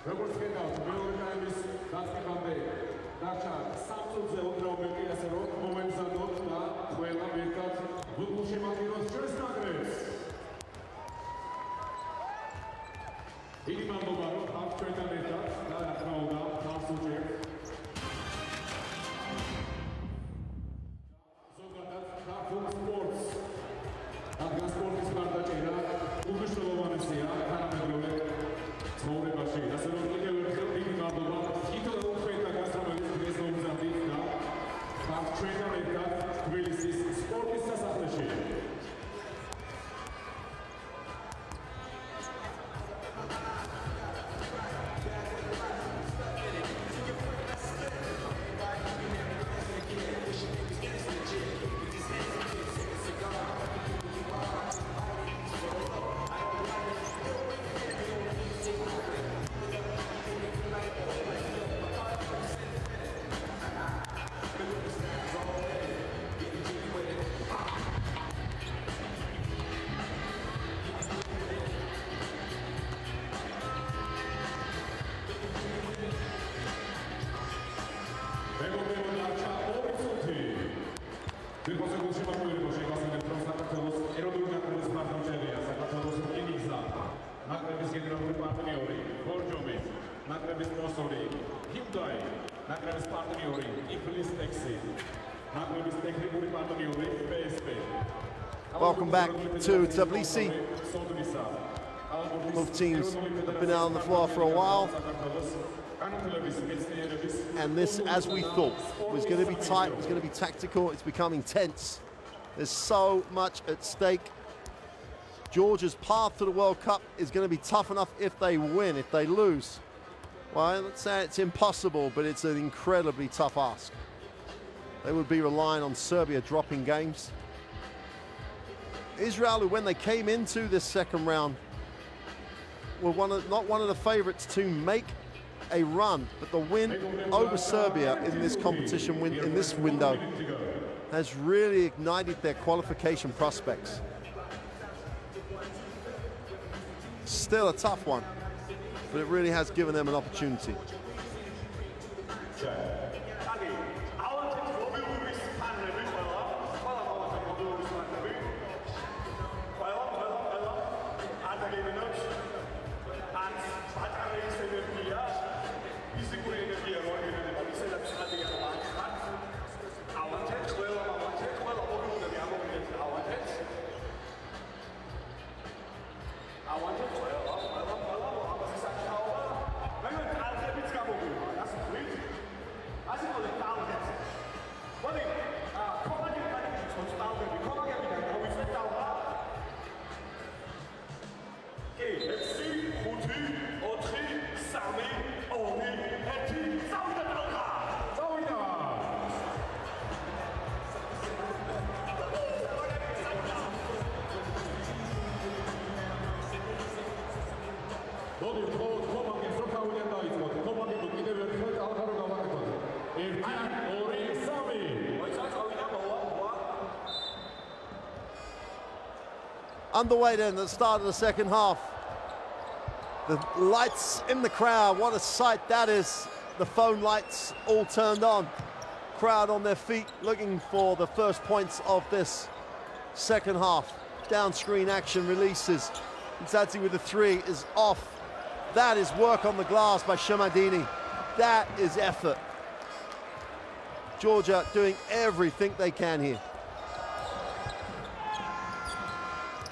როგორც ხედავთ, მეორე ტაიმის დასწრებამდე დარჩა 3 წუთზე უბრალოდ ასე რომ მომემზადოთ და ყველა ერთად გულშემატკივროს ჩვენს ნაკრებს. დიდი მადლობა რომ ხართ ჩვენთან ერთად და რა თქმა უნდა თავს უჭერთ. ზოგადად ქართულ სპორტს რადგან სპორტის მხარდაჭერა უმნიშვნელოვანესია თანამედროვე ცხოვრებაში. ასე რომ კიდევ ერთხელ დიდი მადლობა თითოეულ ჩვენთაგანს, რომელიც დღეს მომზადეთ და ხართ ჩვენთან ერთად თბილისის სპორტის სასახლეში. Welcome back to Tbilisi. Both teams have been out on the floor for a while. And this, as we thought, was going to be tight, it was going to be tactical, it's becoming tense. There's so much at stake. Georgia's path to the World Cup is going to be tough enough if they win. If they lose, well, let's say it's impossible, but it's an incredibly tough ask. They would be relying on Serbia dropping games. Israel, who when they came into this second round, were not one of the favorites to make a run, but the win over Serbia in this competition, in this window, has really ignited their qualification prospects. Still a tough one, but it really has given them an opportunity. Underway then at the start of the second half. The lights in the crowd, what a sight that is. The phone lights all turned on. Crowd on their feet looking for the first points of this second half. Down screen action releases. Zadzi with the three is off. That is work on the glass by Shamadini. That is effort. Georgia doing everything they can here.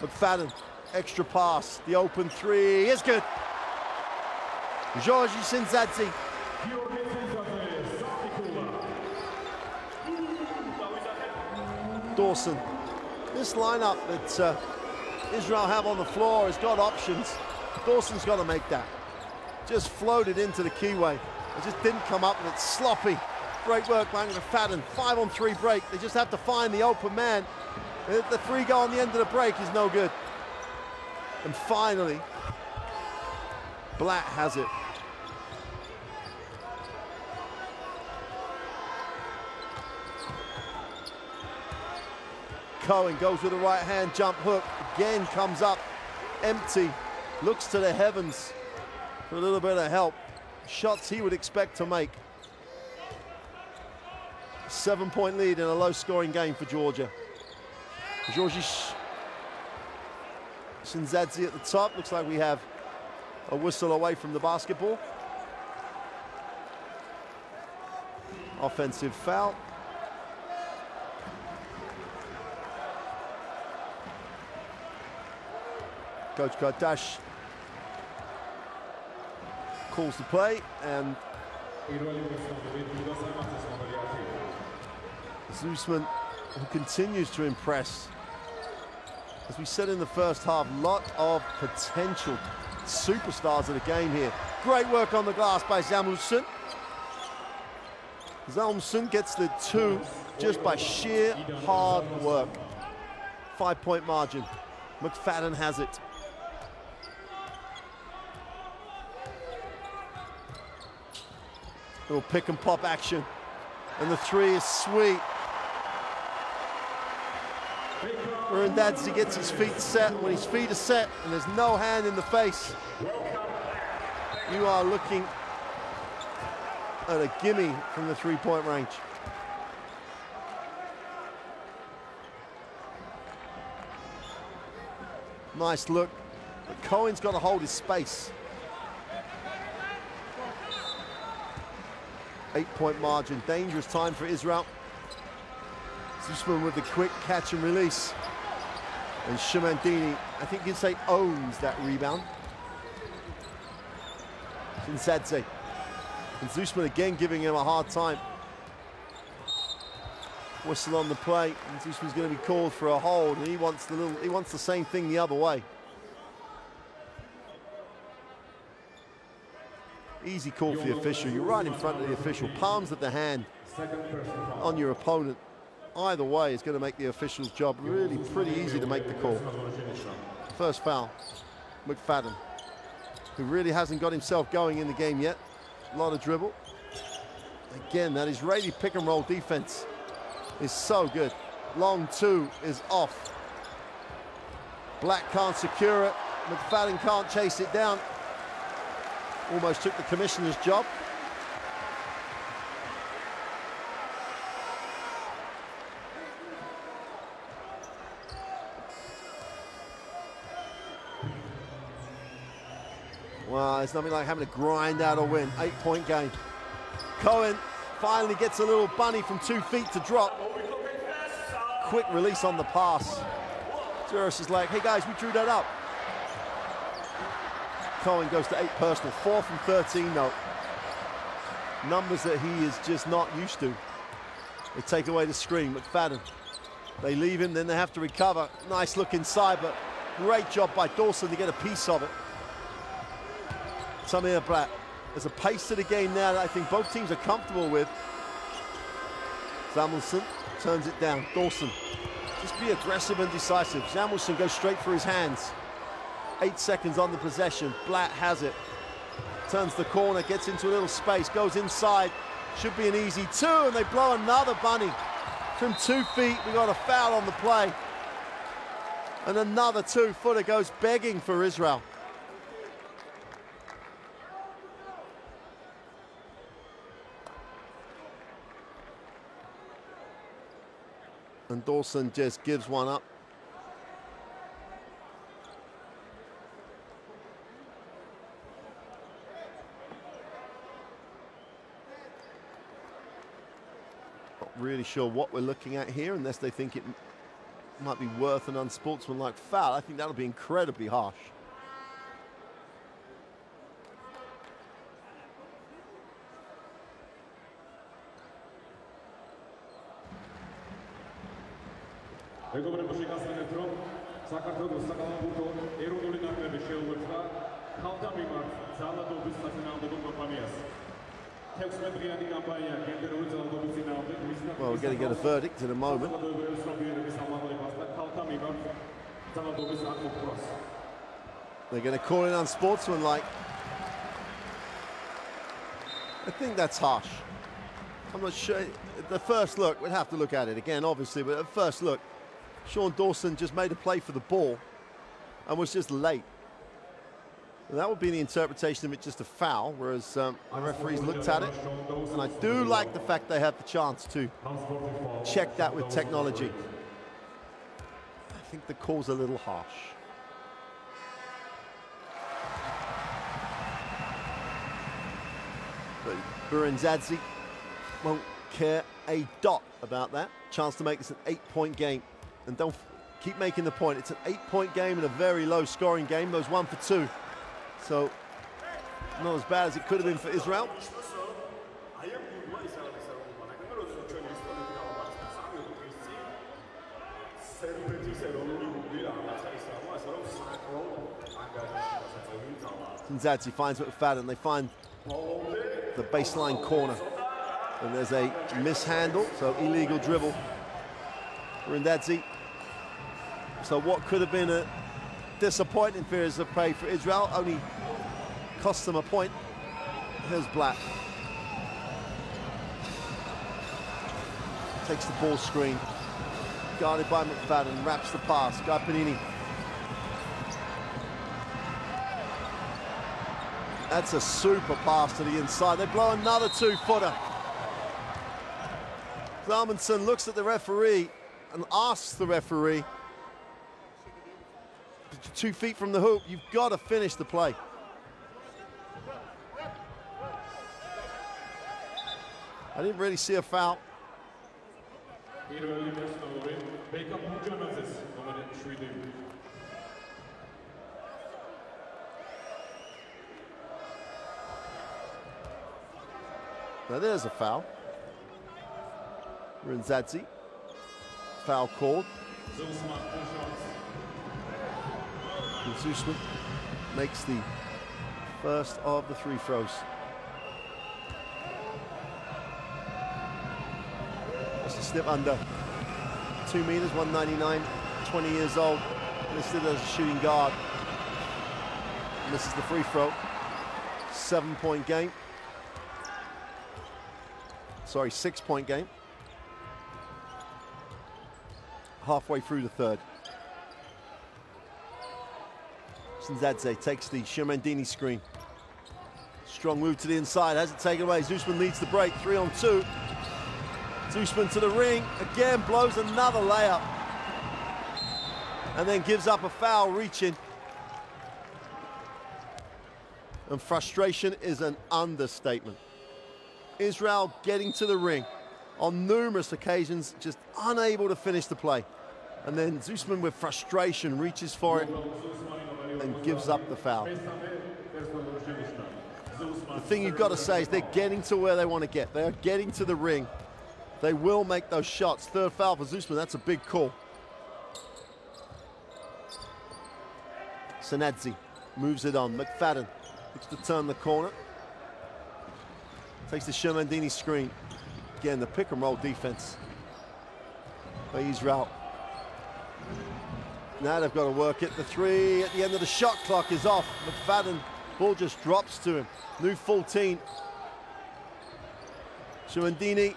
McFadden, extra pass, the open three is good. Georgi Sinzadzi. Dawson. This lineup that Israel have on the floor has got options. Dawson's got to make that. Just floated into the keyway. It just didn't come up, and it's sloppy. Great work by McFadden. 5-on-3 break. They just have to find the open man. The free goal on the end of the break is no good. And finally, Blatt has it. Cohen goes with a right hand jump hook, again comes up empty, looks to the heavens for a little bit of help. Shots he would expect to make. 7-point lead in a low scoring game for Georgia. Georgish Shinzadze at the top. Looks like we have a whistle away from the basketball. Offensive foul. Coach Kardash calls the play, and Zusman, who continues to impress. As we said in the first half, lot of potential superstars of the game here. Great work on the glass by Samuelson. Samuelson gets the 2 just by sheer hard work. 5-point margin. McFadden has it. Little pick and pop action. And the 3 is sweet. Urandadze gets his feet set. When his feet are set and there's no hand in the face, you are looking at a gimme from the 3-point range. Nice look, but Cohen's got to hold his space. 8-point margin, dangerous time for Israel. Zusman with the quick catch and release. And Shimandini, I think you'd say, owns that rebound. Shinzadze. And Zusman again giving him a hard time. Whistle on the play, and Zusman's going to be called for a hold, and he wants the same thing the other way. Easy call for the official. You're right in front of the official. Palms of the hand on your opponent. Either way is going to make the official's job really pretty easy to make the call. First foul, McFadden, who really hasn't got himself going in the game yet. A lot of dribble. Again, that Israeli pick and roll defense is so good. Long 2 is off. Blatt can't secure it. McFadden can't chase it down. Almost took the commissioner's job. Well, it's nothing like having to grind out a win. 8-point game. Cohen finally gets a little bunny from 2 feet to drop. Quick release on the pass. Juris is like, hey guys, we drew that up. Cohen goes to 8 personal, 4 from 13 though. Numbers that he is just not used to. They take away the screen, McFadden. They leave him, then they have to recover. Nice look inside, but great job by Dawson to get a piece of it. Samir Blatt. There's a pace to the game now that I think both teams are comfortable with. Samuelson turns it down. Dawson, just be aggressive and decisive. Samuelson goes straight for his hands. 8 seconds on the possession. Blatt has it. Turns the corner, gets into a little space, goes inside. Should be an easy 2, and they blow another bunny from 2 feet. We got a foul on the play. And another 2-footer goes begging for Israel. And Dawson just gives one up. Not really sure what we're looking at here, unless they think it might be worth an unsportsmanlike foul. I think that'll be incredibly harsh. მეგობრებო, შეგახსენებთ, რომ საქართველოს საკალათბურთო ეროვნული ნაკრები შეუერთდა თავდამიმართ ძალადობის საწინააღმდეგო კამპანიას. 16-მეტრიანი კამპანია გენდერული ძალადობის წინააღმდეგ. Well, we're going to get a verdict in a moment. They're going to call it unsportsmanlike. I think that's harsh. I'm not sure. At the first look, we'd have to look at it again, obviously, but at first look, Sean Dawson just made a play for the ball and was just late. And that would be the interpretation of it just a foul, whereas the referees looked at it. And I do like the fact they had the chance to check that with technology. I think the call's a little harsh. But Burinzadze won't care a dot about that. Chance to make this an 8-point game. And don't keep making the point. It's an 8-point game and a very low scoring game. Those 1 for 2. So not as bad as it could have been for Israel. Sinzadze finds McFadden. They find the baseline corner. And there's a mishandle, so illegal dribble. Burinzadze. So what could have been a disappointing fears of play for Israel only cost them a point. Here's Black. Takes the ball screen. Guarded by McFadden, wraps the pass. Guy Panini. That's a super pass to the inside. They blow another 2-footer. Zalmanson looks at the referee and asks the referee, 2 feet from the hoop, you've got to finish the play. I didn't really see a foul. Now there's a foul. Burinzadze. Foul called. And Zusman makes the first of the 3 throws. Just a snip under 2 meters, 199, 20 years old, listed as a shooting guard. Misses the free throw. 7-point game. Sorry, 6-point game. Halfway through the third. Sinzadze takes the Shirmandini screen. Strong move to the inside, has it taken away. Zusman leads the break, 3-on-2. Zusman to the ring, again blows another layup. And then gives up a foul reaching. And frustration is an understatement. Israel getting to the ring on numerous occasions, just unable to finish the play. And then Zusman with frustration reaches for it and gives up the foul. The thing you've got to say is they're getting to where they want to get. They are getting to the ring. They will make those shots. 3rd foul for Zusman, that's a big call. Sinzadze moves it on. McFadden looks to turn the corner. Takes the Shirmandini screen. Again, the pick and roll defense by Israel. Now they've got to work it. The 3 at the end of the shot clock is off. McFadden, ball just drops to him. New 14. Shirmandini.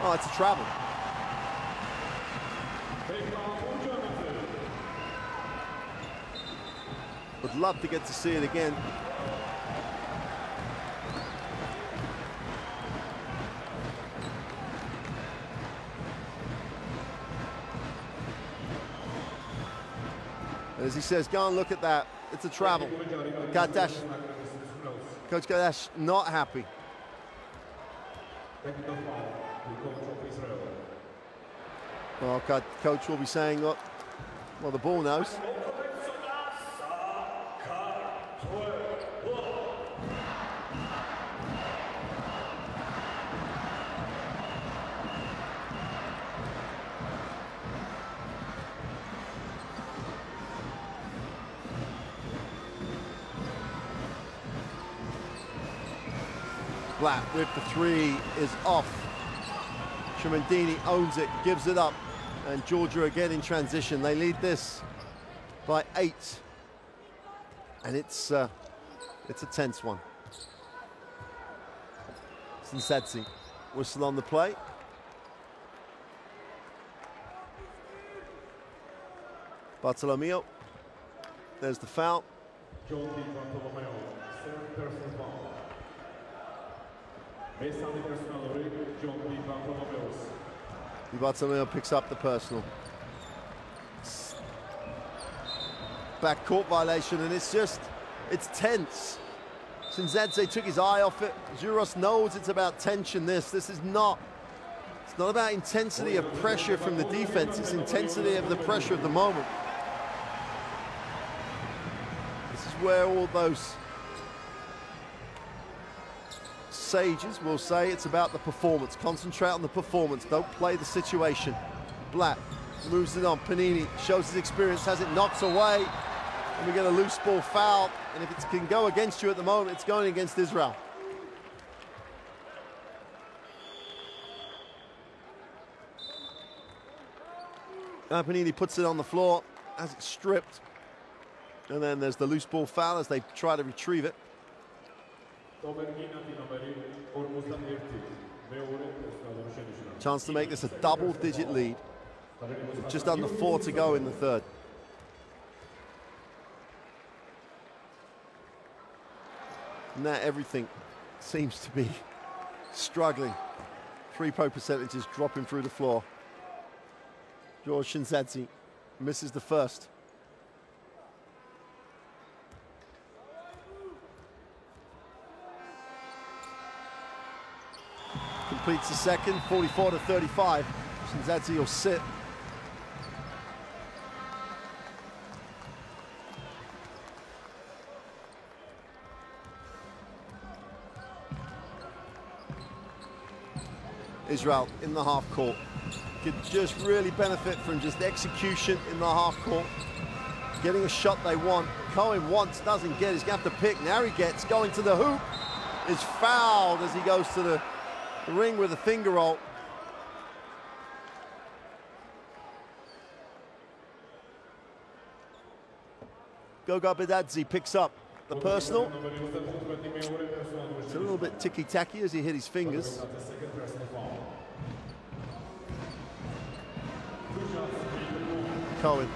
Oh, it's a travel. Would love to get to see it again. As he says, go and look at that. It's a travel. Kadash, Coach Kadash, not happy. Well, Coach will be saying, well, the ball knows. Black with the 3 is off. Shirmandini owns it, gives it up. And Georgia again in transition. They lead this by 8. And it's a tense one. Sinsadze, whistle on the play. Bartolomeo, there's the foul. Bartolomeo picks up the personal. Backcourt violation, and it's tense. Sinsadze took his eye off it. Juros knows it's about tension. It's not about intensity of pressure from the defense, it's intensity of the pressure of the moment. This is where all those sages will say it's about the performance. Concentrate on the performance, don't play the situation. Black moves it on, Panini shows his experience, has it, knocks away, and we get a loose ball foul. And if it can go against you at the moment, it's going against Israel. Panini puts it on the floor, has it stripped. And then there's the loose ball foul as they try to retrieve it. Chance to make this a double-digit lead. With just under 4 to go in the third. Now everything seems to be struggling. Three-point percentages dropping through the floor. George Sinsadze misses the first. Completes the second, 44-35. Sinsadze will sit. Israel in the half court. Could just really benefit from just execution in the half court. Getting a shot they want. Cohen wants, doesn't get, he's gonna have to pick. Now he gets, going to the hoop. Is fouled as he goes to the ring with a finger roll. Goga Bedadze picks up the personal. It's a little bit ticky-tacky as he hit his fingers. Cohen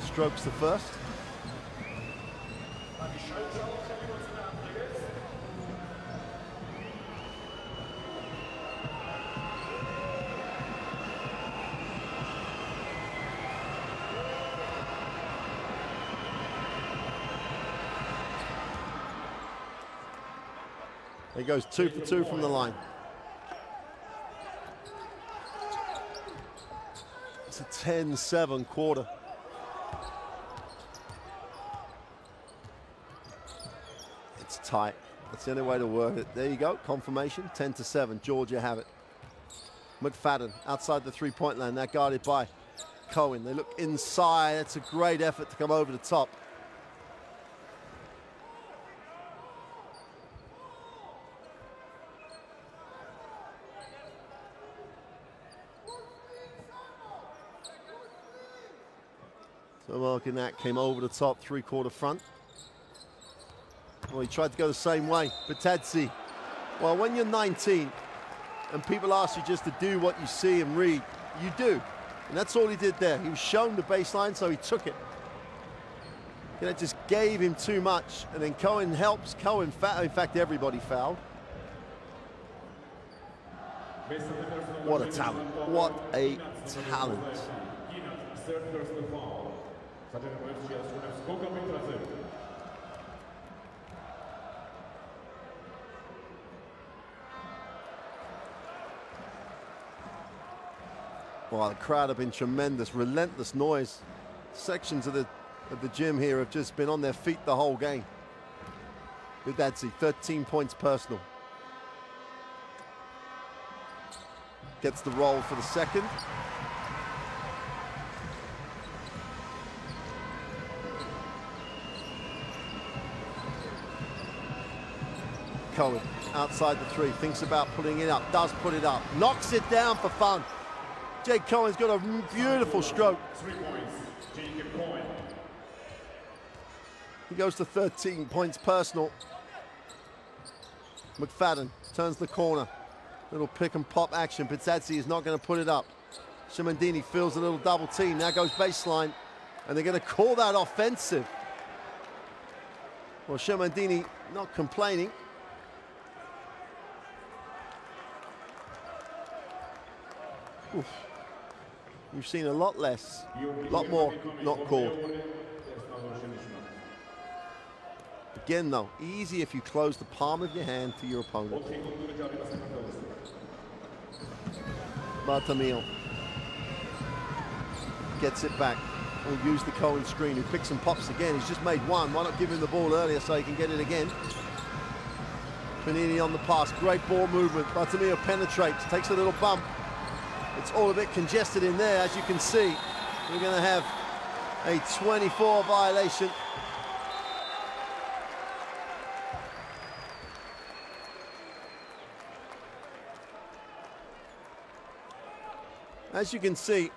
strokes the first. He goes 2 for 2 from the line. It's a 10-7 quarter. It's tight. That's the only way to work it. There you go, confirmation, 10-7. Georgia have it. McFadden outside the three-point line, now guarded by Cohen. They look inside. It's a great effort to come over the top. So marking that came over the top, three-quarter front. Well, he tried to go the same way, but Tadzi. Well, when you're 19 and people ask you just to do what you see and read, you do. And that's all he did there. He was shown the baseline, so he took it. You know, it just gave him too much. And then Cohen helps. Cohen, in fact, everybody fouled. What a talent. What a talent. Well, the crowd have been tremendous, relentless noise. Sections of the gym here have just been on their feet the whole game. Bedadze, 13 points personal. Gets the roll for the second. Cohen outside the three, thinks about putting it up, does put it up, knocks it down for fun. Jake Cohen's got a beautiful stroke. 3 points, Jacob Cohen. He goes to 13 points personal. McFadden turns the corner. Little pick and pop action. Pizzazzi is not going to put it up. Shimandini feels a little double team. Now goes baseline. And they're going to call that offensive. Well, Shimandini not complaining. Oof. You've seen a lot less, a lot more not called. Again though, easy if you close the palm of your hand to your opponent. Bartomeu gets it back. We'll use the Cohen screen, who picks and pops again. He's just made one. Why not give him the ball earlier so he can get it again? Panini on the pass, great ball movement. Bartomeu penetrates, takes a little bump. It's all a bit congested in there, as you can see. We're going to have a 24 violation. As you can see,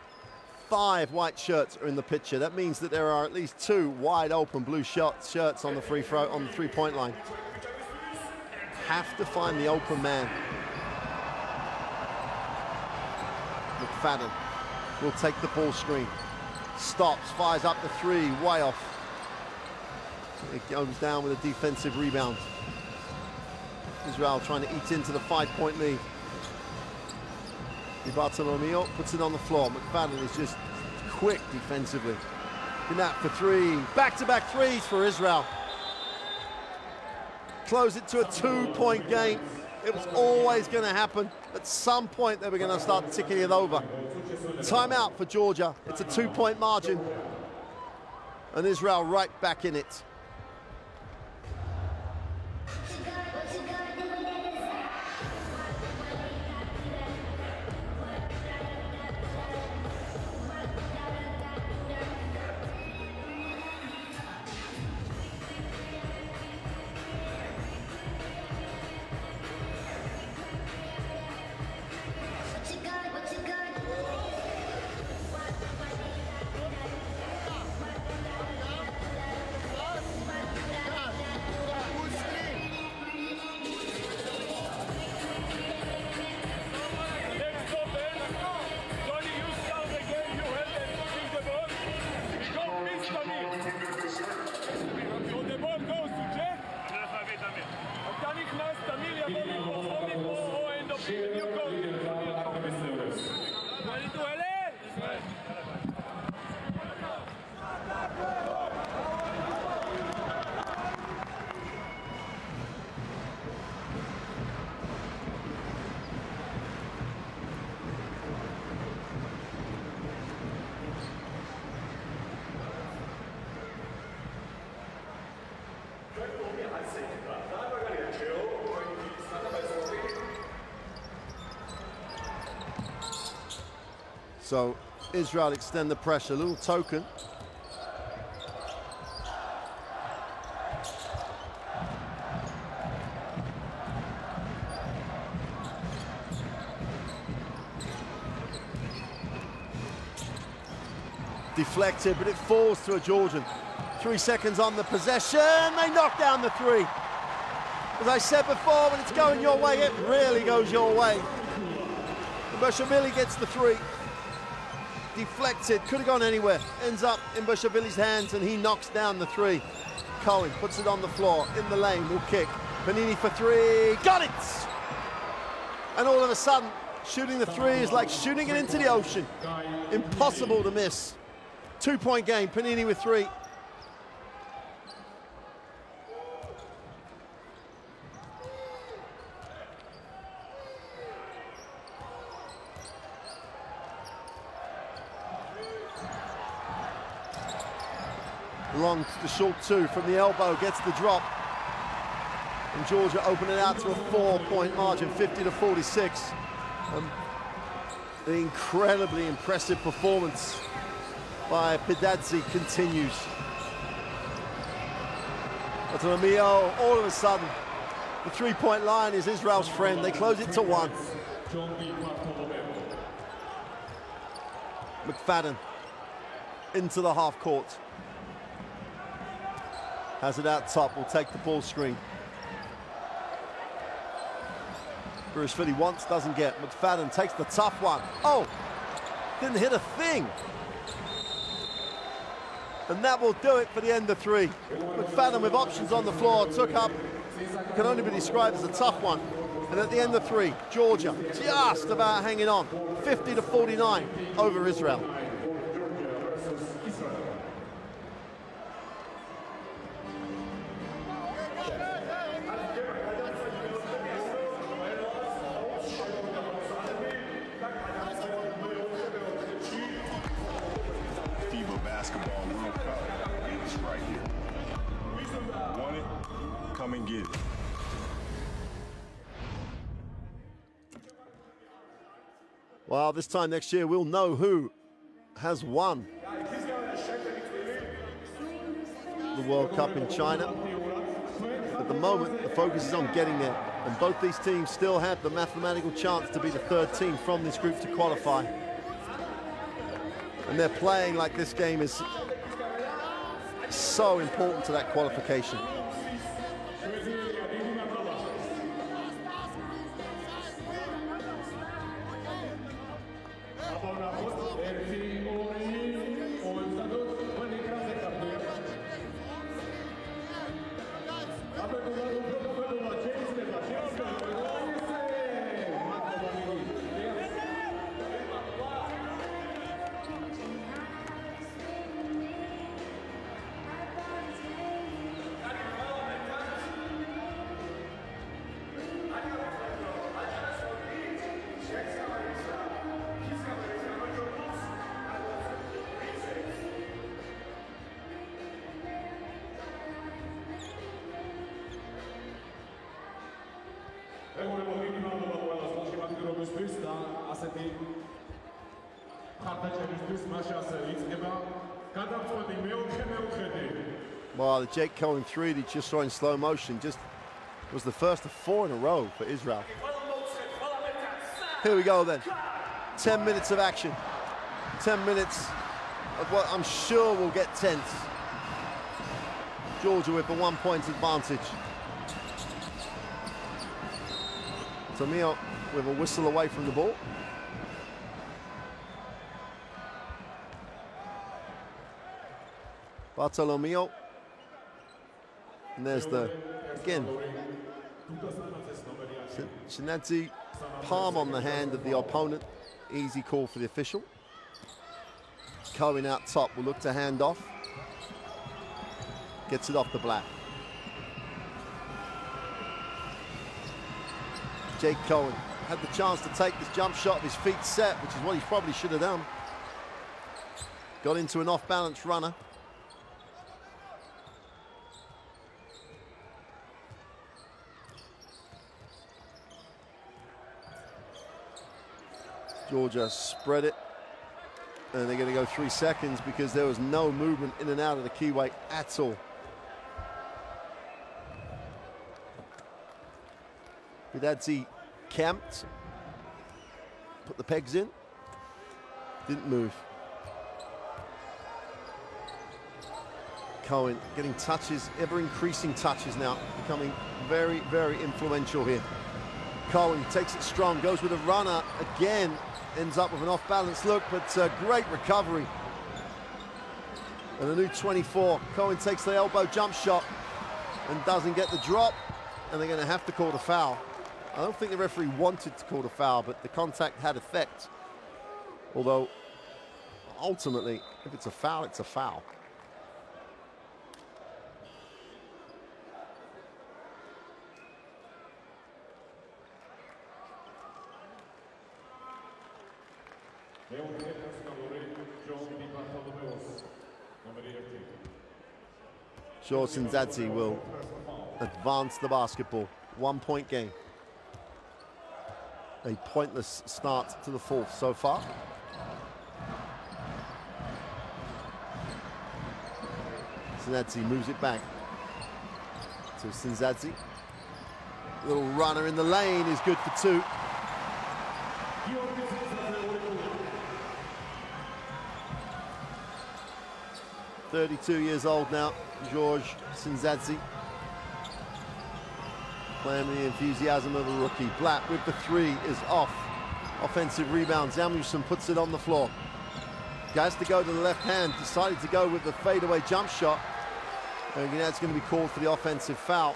5 white shirts are in the picture. That means that there are at least 2 wide open blue shirts on the free throw, on the 3-point line. Have to find the open man. McFadden will take the ball screen. Stops, fires up the 3, way off. It goes down with a defensive rebound. Israel trying to eat into the 5-point lead. Bartolomeo puts it on the floor. McFadden is just quick defensively. Knapp for 3. Back-to-back threes for Israel. Close it to a 2-point game. It was always going to happen. At some point, they were going to start ticking it over. Timeout for Georgia. It's a 2-point margin. And Israel right back in it. So Israel extend the pressure, a little token. Deflected, but it falls to a Georgian. 3 seconds on the possession, they knock down the 3. As I said before, when it's going your way, it really goes your way. Mbashvili gets the 3. Deflected, could have gone anywhere. Ends up in Mbashvili's hands and he knocks down the 3. Cohen puts it on the floor, in the lane, will kick. Panini for 3, got it! And all of a sudden, shooting the 3 is like shooting it into the ocean. Impossible to miss. 2-point game, Panini with 3. Long to short 2 from the elbow, gets the drop. And Georgia open it out to a 4-point margin, 50-46. The incredibly impressive performance by Pedazzi continues. Bartolomeo, all of a sudden, the 3-point line is Israel's friend. They close it to 1. McFadden into the half court. Has it out top, will take the ball screen. Burishvili wants, doesn't get. McFadden takes the tough one. Oh, didn't hit a thing. And that will do it for the end of three. McFadden with options on the floor, took up, can only be described as a tough one. And at the end of three, Georgia just about hanging on, 50-49 over Israel. FIBA Basketball World Cup, and it's right here. Want it? Come and get it. Well, this time next year, we'll know who has won the World Cup in China. At the moment, the focus is on getting there. And both these teams still have the mathematical chance to be the third team from this group to qualify. And they're playing like this game is so important to that qualification. Well, the Jake Cohen three that you just saw in slow motion just was the first of 4 in a row for Israel. Here we go then. 10 minutes of action. 10 minutes of what I'm sure will get tense. Georgia with the 1-point advantage. Tamio with a whistle away from the ball. Bartolomeo. And there's the, again, Shinadzi, palm on the hand of the opponent. Easy call for the official. Cohen out top will look to hand off. Gets it off the black. Jake Cohen had the chance to take this jump shot with his feet set, which is what he probably should have done. Got into an off-balance runner. Georgia spread it, and they're going to go 3 seconds because there was no movement in and out of the keyway at all. Vidadzi camped, put the pegs in, didn't move. Cohen getting touches, ever-increasing touches now, becoming very, very influential here. Cohen takes it strong, goes with a runner again, ends up with an off-balance look, but great recovery. And a new 24. Cohen takes the elbow jump shot and doesn't get the drop, and they're going to have to call the foul. I don't think the referee wanted to call the foul, but the contact had effect. Although, ultimately, if it's a foul, it's a foul. Sinzadzi will advance the basketball. 1-point game. A pointless start to the fourth so far. Sinzadzi moves it back to Sinzadzi. Little runner in the lane is good for 2. 32 years old now, George Sinzadze. Playing with the enthusiasm of a rookie. Blatt with the three is off. Offensive rebound. Samuelson puts it on the floor. Has to go to the left hand. Decided to go with the fadeaway jump shot. And that's going to be called for the offensive foul.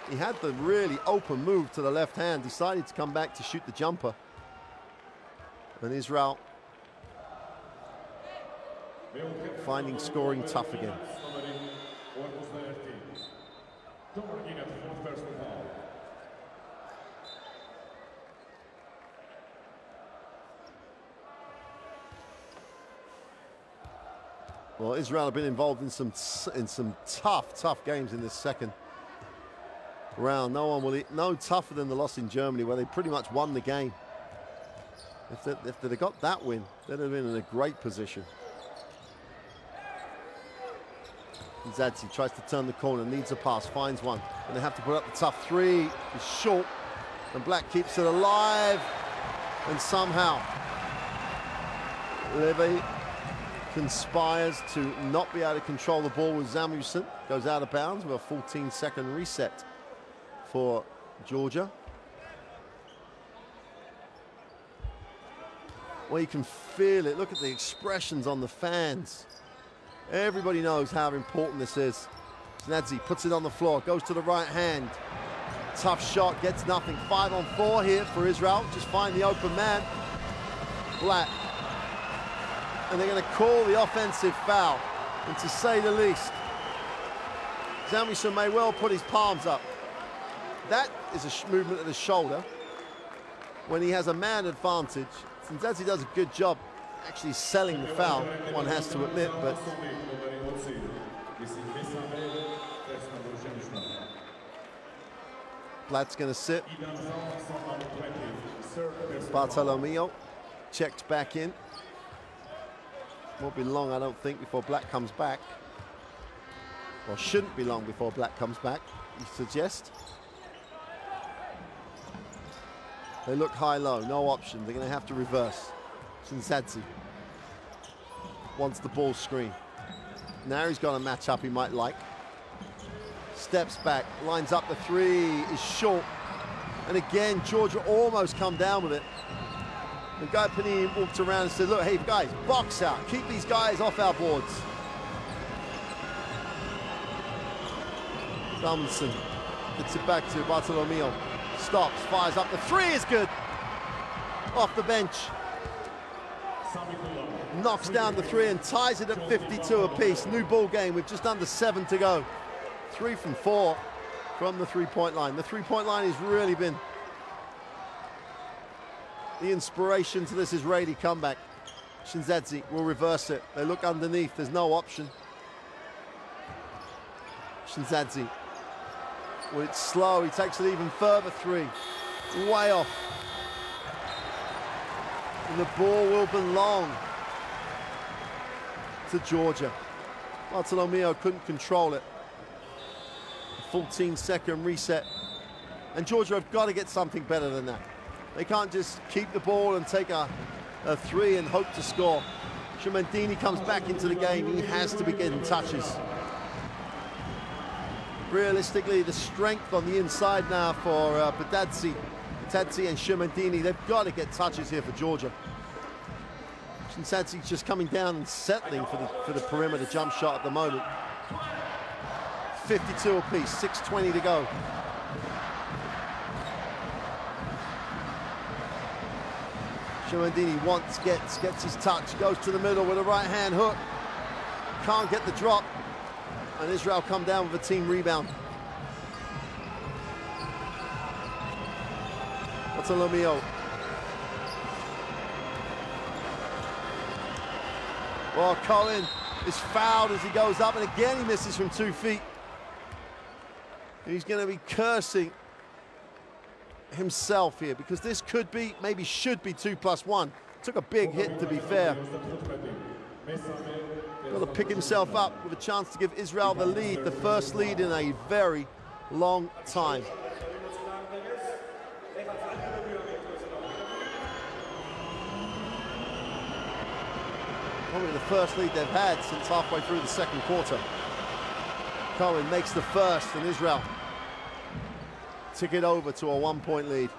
He had the really open move to the left hand. Decided to come back to shoot the jumper. And Israel finding scoring tough again. Well, Israel have been involved in some tough games in this second round. No tougher than the loss in Germany, where they pretty much won the game. If they'd have got that win, they'd have been in a great position. Zadzi tries to turn the corner, needs a pass, finds one, and they have to put up the tough three. It's short, and Blatt keeps it alive, and somehow Levy conspires to not be able to control the ball with Samuelson. Goes out of bounds with a 14-second reset for Georgia. Well, you can feel it. Look at the expressions on the fans. Everybody knows how important this is. Sinzadze puts it on the floor, goes to the right hand. Tough shot, gets nothing. 5-on-4 here for Israel. Just find the open man. Blatt. And they're going to call the offensive foul. And to say the least, Samuelson may well put his palms up. That is a movement of the shoulder when he has a man advantage. Sinzadze does a good job actually selling the foul, one has to admit, but Blatt's going to sit. Bartolomeo checked back in. Won't be long, I don't think, before Blatt comes back. Or shouldn't be long before Blatt comes back, you suggest. They look high-low, no option. They're going to have to reverse. Sinzadze wants the ball screen. Now he's got a matchup he might like. Steps back, lines up the three, is short. And again, Georgia almost come down with it. And Guy Panini walked around and said, look, hey guys, box out. Keep these guys off our boards. Samuelson gets it back to Bartolomeo. Stops, fires up, the three is good. Off the bench. Knocks down the three and ties it at 52 apiece. New ball game with just under 7 to go. 3 from 4 from the three-point line. The three-point line has really been the inspiration to this Israeli comeback. Sinzadze will reverse it. They look underneath, there's no option. Sinzadze, well, it's slow, he takes it even further three. Way off. And the ball will belong to Georgia. Bartolomeo couldn't control it. 14-second reset. And Georgia have got to get something better than that. They can't just keep the ball and take a three and hope to score. Shemendini comes back into the game. He has to be getting touches. Realistically, the strength on the inside now for Batadze and Shemendini. They've got to get touches here for Georgia. Sinzadze's just coming down and settling for the perimeter jump shot at the moment. 52 apiece, 6:20 to go. Shemendini gets his touch, goes to the middle with a right-hand hook. Can't get the drop. And Israel come down with a team rebound. Bartolomeo. Well, Colin is fouled as he goes up, and again he misses from 2 feet. He's going to be cursing himself here, because this could be, maybe should be 2+1. Took a big hit, to be fair. Got to pick himself up with a chance to give Israel the lead, the first lead in a very long time. Probably the first lead they've had since halfway through the second quarter. Cohen makes the first, and Israel tick it over to a 1-point lead.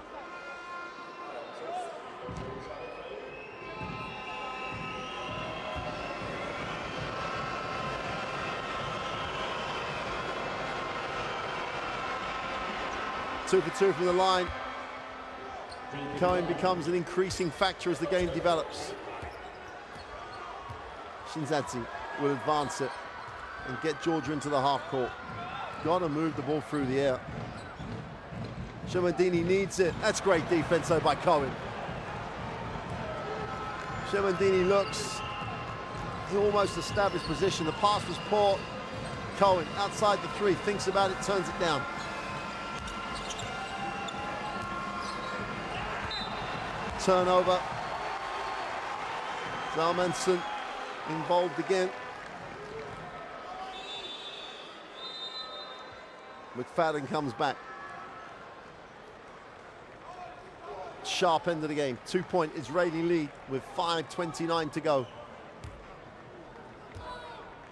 Two for two from the line. Cohen becomes an increasing factor as the game develops. Shinzadzi will advance it and get Georgia into the half court. Got to move the ball through the air. Shemandini needs it. That's great defense though by Cohen. Shemandini looks, he almost established position. The pass was poor. Cohen outside the three, thinks about it, turns it down. Turnover. Zalmanson involved again. McFadden comes back. Sharp end of the game. 2-point Israeli lead with 5:29 to go.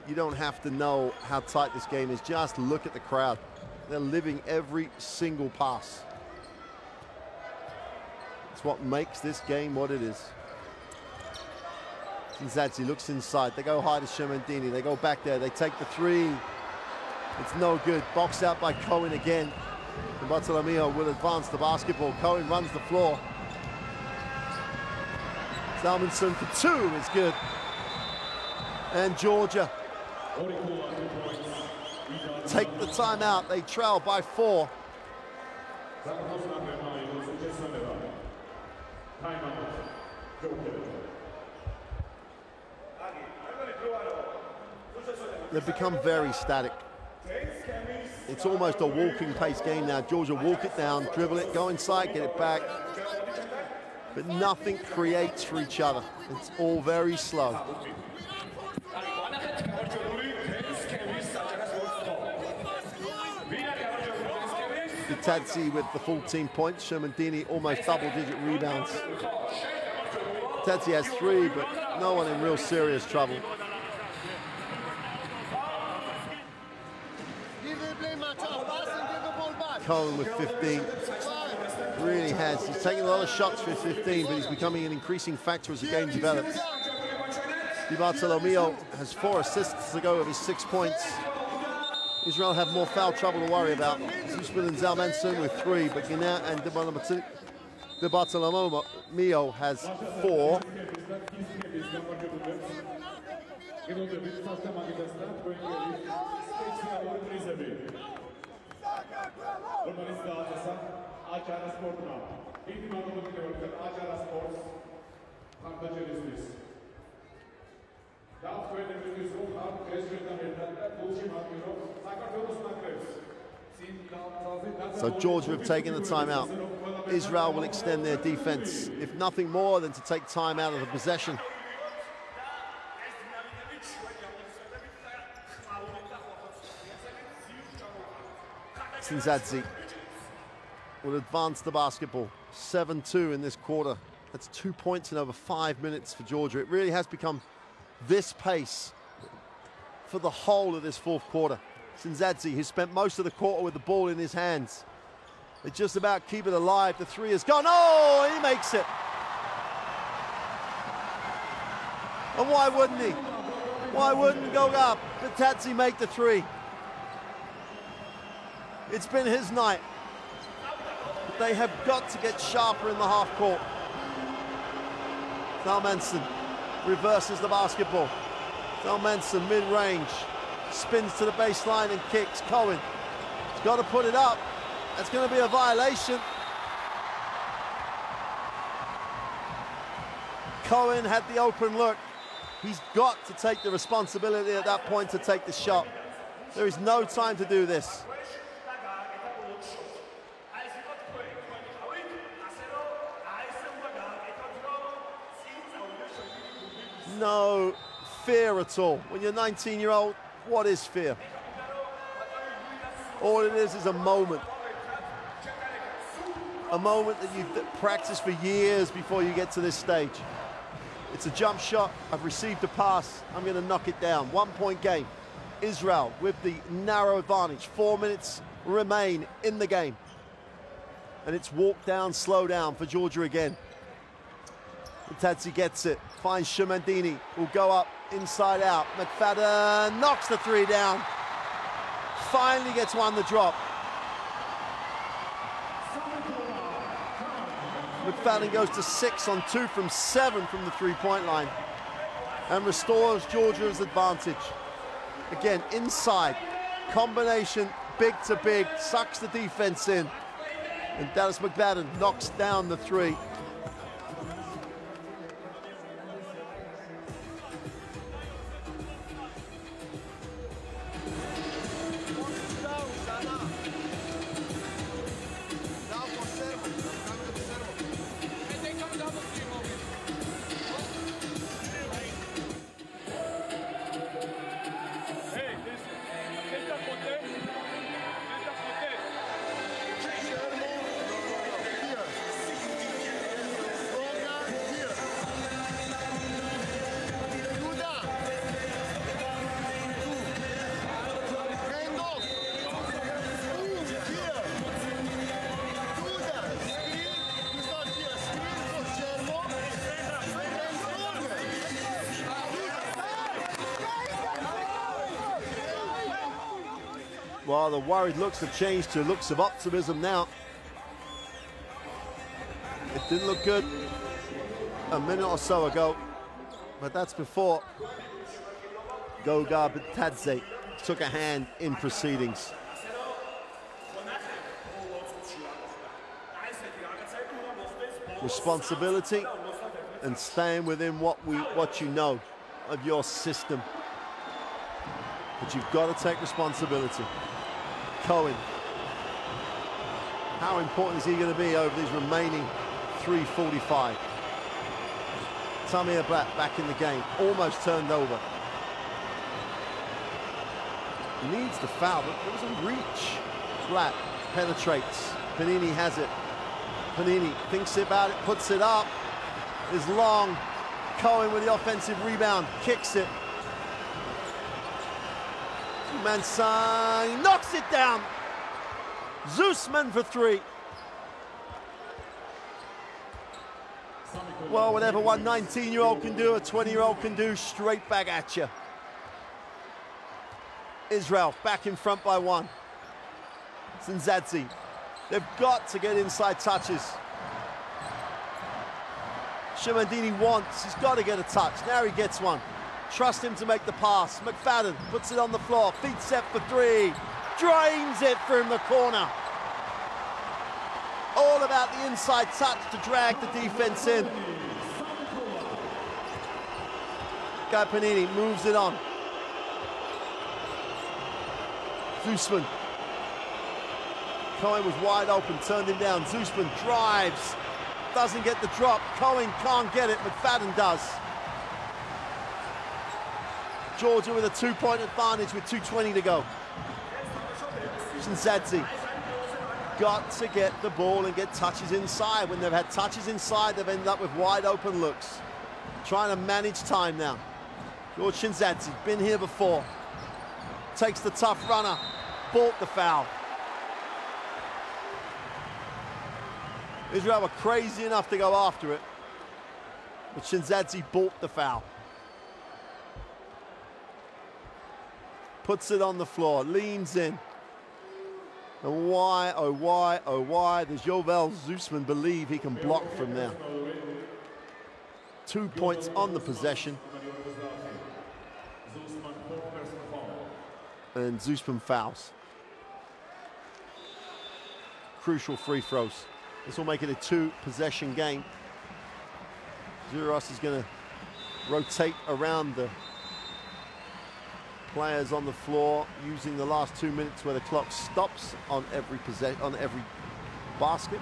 You don't have to know how tight this game is. Just look at the crowd. They're living every single pass. It's what makes this game what it is. Shinzadzi looks inside. They go high to Shemandini. They go back there. They take the three. It's no good. Boxed out by Cohen again. And Bartolomeo will advance the basketball. Cohen runs the floor. Salmonson for two is good. And Georgia take the timeout. They trail by 4. They've become very static. It's almost a walking pace game now. Georgia walk it down, dribble it, go inside, get it back. But nothing creates for each other. It's all very slow. Tadzi with the 14 points. Shermandini almost double-digit rebounds. Tadzi has 3, but no one in real serious trouble. Cohen with 15. Really has. He's taking a lot of shots for 15, but he's becoming an increasing factor as the game develops. Di Bartolomeo has 4 assists to go with his 6 points. Israel have more foul trouble to worry about. Zuspin and Zalmanson with 3, but Guinea and Di Bartolomeo has 4. So Georgia have taken the timeout. Israel will extend their defense, if nothing more than to take time out of the possession. Shinzadzi will advance the basketball. 7-2 in this quarter. That's 2 points in over 5 minutes for Georgia. It really has become this pace for the whole of this fourth quarter. Shinzadzi, who spent most of the quarter with the ball in his hands. They just about keep it alive. The 3 is gone. Oh, he makes it. And why wouldn't he? Why wouldn't go up? But Tadzi make the 3. It's been his night. But they have got to get sharper in the half court. Zalmanson reverses the basketball. Zalmanson mid-range, spins to the baseline and kicks. Cohen, he's got to put it up. That's going to be a violation. Cohen had the open look. He's got to take the responsibility at that point to take the shot. There is no time to do this. No fear at all. When you're 19-year-old, what is fear? All it is a moment. A moment that you've practiced for years before you get to this stage. It's a jump shot. I've received a pass. I'm going to knock it down. 1 point game. Israel with the narrow advantage. 4 minutes remain in the game. And it's walk down, slow down for Georgia again. Tadzi gets it. Finds Shumandini. Will go up, inside out. McFadden knocks the three down. Finally gets one to drop. McFadden goes to 6 on 2 from 7 from the three-point line and restores Georgia's advantage. Again, inside, combination, big to big, sucks the defense in. And Dallas McFadden knocks down the three. Well, the worried looks have changed to looks of optimism now. It didn't look good a minute or so ago, but that's before Goga Bitadze took a hand in proceedings. Responsibility and staying within what you know of your system. But you've got to take responsibility. Cohen. How important is he going to be over these remaining 3:45? Tamir Black back in the game, almost turned over. Needs the foul, but there was a reach. Black penetrates. Panini has it. Panini thinks about it, puts it up. Is long. Cohen with the offensive rebound, kicks it. Mansai knocks it down. Zusman for three. Well, whatever one 19-year-old can do, a 20-year-old can do, straight back at you. Israel back in front by 1. Sinzadzi. They've got to get inside touches. Shumandini wants, he's got to get a touch. Now he gets one. Trust him to make the pass. McFadden puts it on the floor. Feet set for 3. Drains it from the corner. All about the inside touch to drag the defense in. Guy Panini moves it on. Zusman. Cohen was wide open, turned him down. Zusman drives. Doesn't get the drop. Cohen can't get it. McFadden does. Georgia with a 2-point advantage with 2:20 to go. Shinzadzi got to get the ball and get touches inside. When they've had touches inside, they've ended up with wide open looks. Trying to manage time now. George Shinzadzi, been here before. Takes the tough runner, bought the foul. Israel were crazy enough to go after it, but Shinzadzi bought the foul. Puts it on the floor, leans in. And why, oh why, oh why does Yovel Zusman believe he can block from there? 2 points on the possession. And Zusman fouls. Crucial free throws. This will make it a 2-possession game. Zuras is going to rotate around the players on the floor, using the last 2 minutes where the clock stops on every basket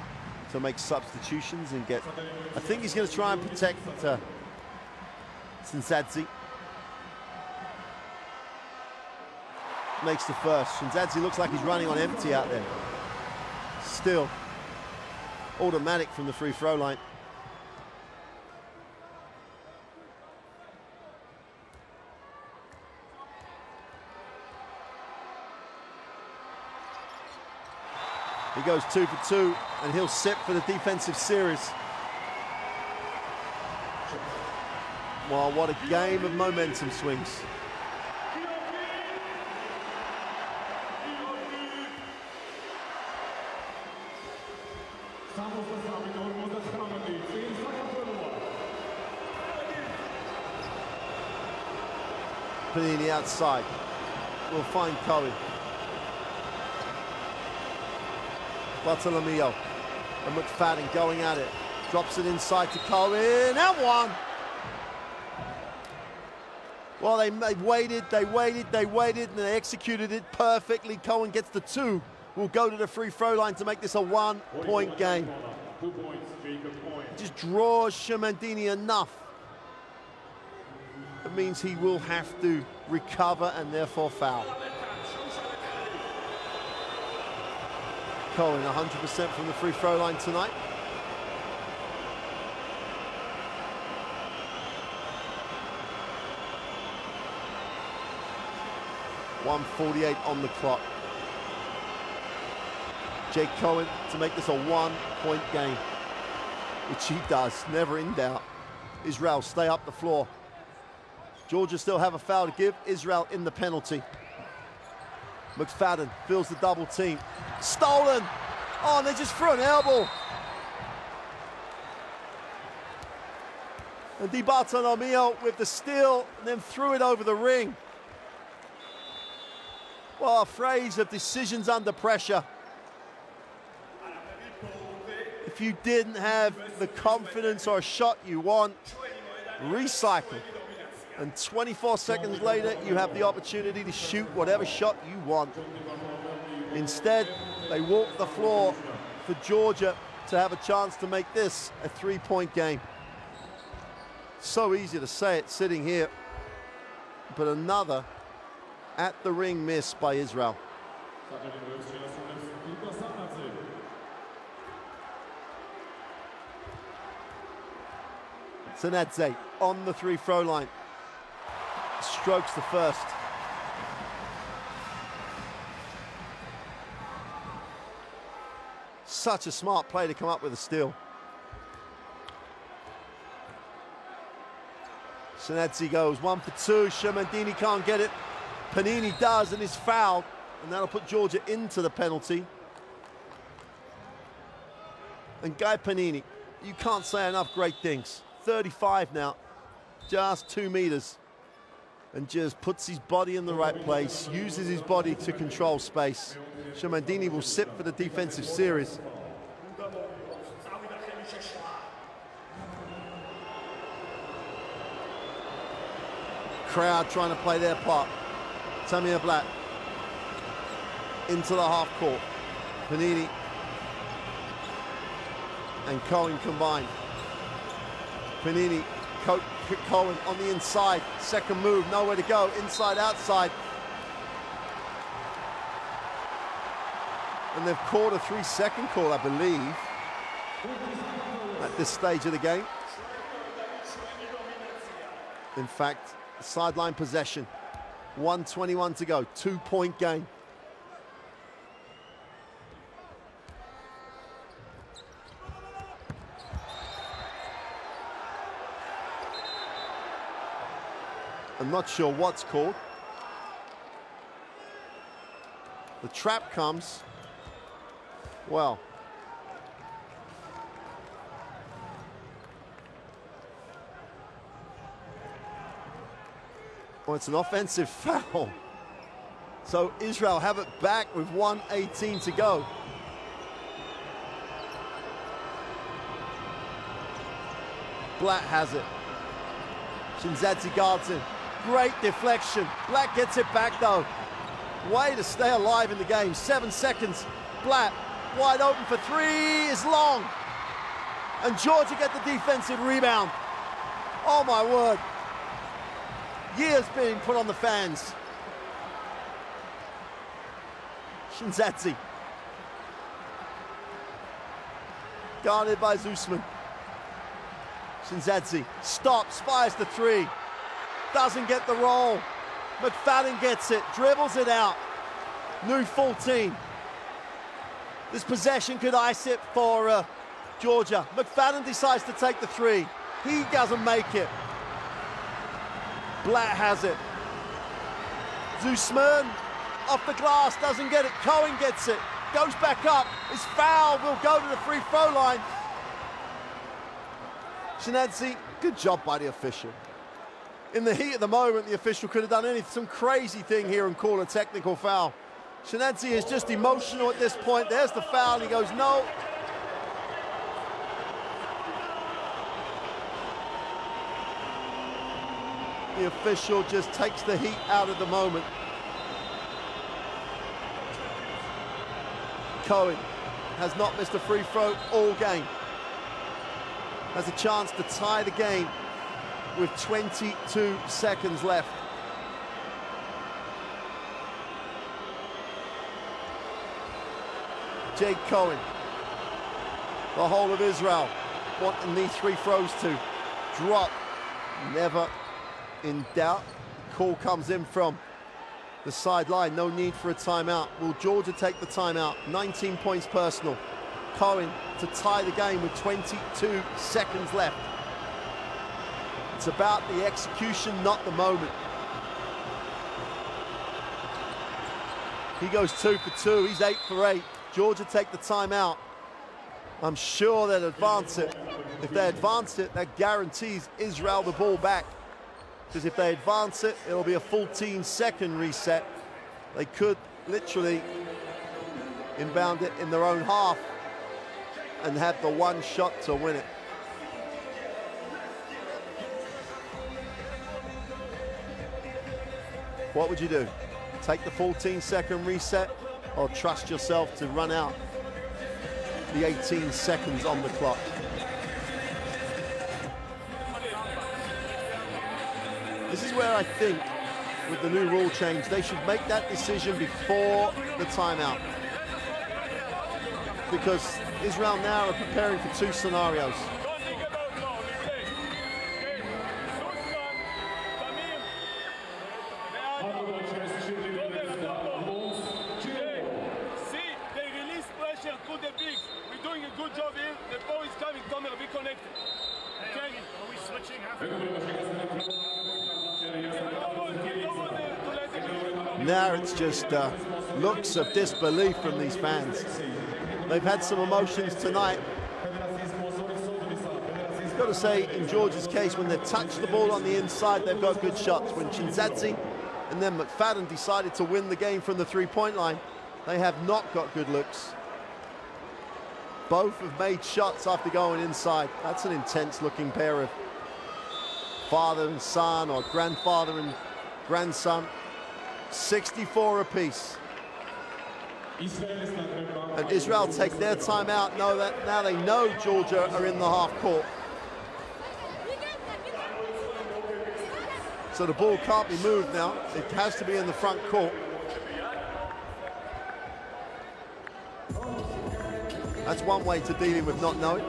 to make substitutions and get. I think he's going to try and protect Sinzadzi. Makes the first. Sinzadzi looks like he's running on empty out there. Still automatic from the free throw line. He goes 2 for 2, and he'll sit for the defensive series. Wow, what a game of momentum swings. Panini outside. We'll find Cohen. Bartolomeo and McFadden going at it. Drops it inside to Cohen, and one. Well, they waited, and they executed it perfectly. Cohen gets the 2. Will go to the free throw line to make this a 1-point game. 2 points, Jacob Cohen. Just draws Shamandini enough. It means he will have to recover and therefore foul. Cohen 100% from the free throw line tonight. .148 on the clock. Jake Cohen to make this a 1-point game, which he does, never in doubt. Israel stay up the floor. Georgia still have a foul to give. Israel in the penalty. McFadden fills the double team. Stolen. Oh, and they just threw an elbow. And Di Bartolomeo with the steal, and then threw it over the ring. Well, a phrase of decisions under pressure. If you didn't have the confidence or a shot you want, recycle. And 24 seconds later, you have the opportunity to shoot whatever shot you want. Instead, they walk the floor for Georgia to have a chance to make this a 3-point game. So easy to say it sitting here, but another at the ring miss by Israel. Tsanadze on the free throw line. Strokes the first. Such a smart play to come up with a steal. Tsanadze goes 1 for 2. Shamandini can't get it. Panini does and is fouled, and that'll put Georgia into the penalty. And Guy Panini, you can't say enough great things. 35 now, just 2 meters, and just puts his body in the right place, uses his body to control space. Shamandini will sit for the defensive series. Crowd trying to play their part. Tamir Black into the half court. Panini and Cohen combined. Panini, Cohen on the inside. Second move, nowhere to go. Inside, outside. And they've called a 3-second call, I believe, at this stage of the game. In fact, sideline possession. 1:21 to go, 2-point game. I'm not sure what's called. The trap comes. Well, it's an offensive foul. So Israel have it back with 1:18 to go. Black has it. Shinzadzi guards him. Great deflection. Black gets it back though. Way to stay alive in the game. 7 seconds. Black wide open for 3 is long. And Georgia get the defensive rebound. Oh my word. Years being put on the fans. Shinzadzi. Guarded by Zusman. Shinzadzi stops, fires the 3. Doesn't get the roll. McFadden gets it, dribbles it out. New full team. This possession could ice it for Georgia. McFadden decides to take the three. He doesn't make it. Blatt has it. Zusman off the glass, doesn't get it. Cohen gets it, goes back up. His foul will go to the free throw line. Shinadze, good job by the official. In the heat of the moment, the official could have done anything, some crazy thing here and call a technical foul. Shinadze is just emotional at this point. There's the foul, he goes, no. The official just takes the heat out of the moment. Cohen has not missed a free throw all game. Has a chance to tie the game with 22 seconds left. Jake Cohen, the whole of Israel wanting these free throws to drop. Never in doubt. Call comes in from the sideline. No need for a timeout. Will Georgia take the timeout? 19 points personal. Cohen to tie the game with 22 seconds left. It's about the execution, not the moment. He goes 2 for 2. He's 8 for 8. Georgia take the timeout. I'm sure they'll advance it. If they advance it, that guarantees Israel the ball back. Because if they advance it, it'll be a 14-second reset. They could literally inbound it in their own half and have the one shot to win it. What would you do? Take the 14-second reset or trust yourself to run out the 18 seconds on the clock? This is where I think, with the new rule change, they should make that decision before the timeout. Because Israel now are preparing for two scenarios. Now it's just looks of disbelief from these fans. They've had some emotions tonight. I've got to say, in Georgia's case, when they've touched the ball on the inside, they've got good shots. When Shinadze and then McFadden decided to win the game from the three-point line, they have not got good looks. Both have made shots after going inside. That's an intense-looking pair of father and son, or grandfather and grandson. 64 apiece. And Israel take their timeout. Now they know Georgia are in the half court. So the ball can't be moved now. It has to be in the front court. That's one way to dealing with not knowing.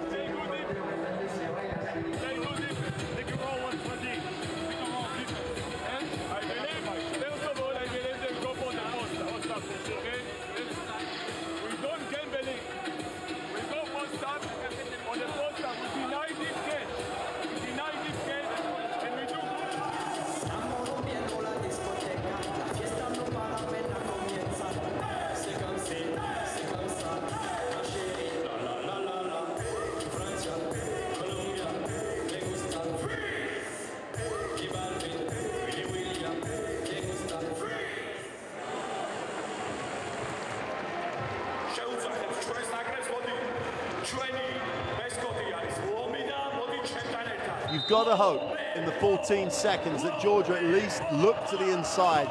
You've got to hope in the 14 seconds that Georgia at least look to the inside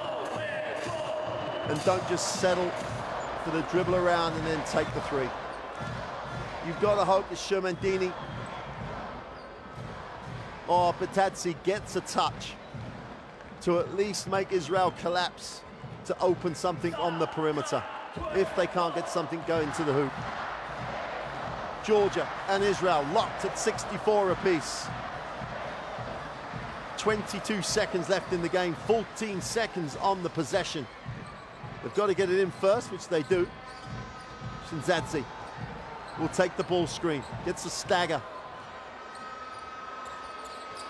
and don't just settle for the dribble around and then take the three. You've got to hope that Shermandini or Batadze gets a touch to at least make Israel collapse to open something on the perimeter if they can't get something going to the hoop. Georgia and Israel locked at 64 apiece. 22 seconds left in the game, 14 seconds on the possession. They've got to get it in first, which they do. Shinzadzi will take the ball screen, gets the stagger.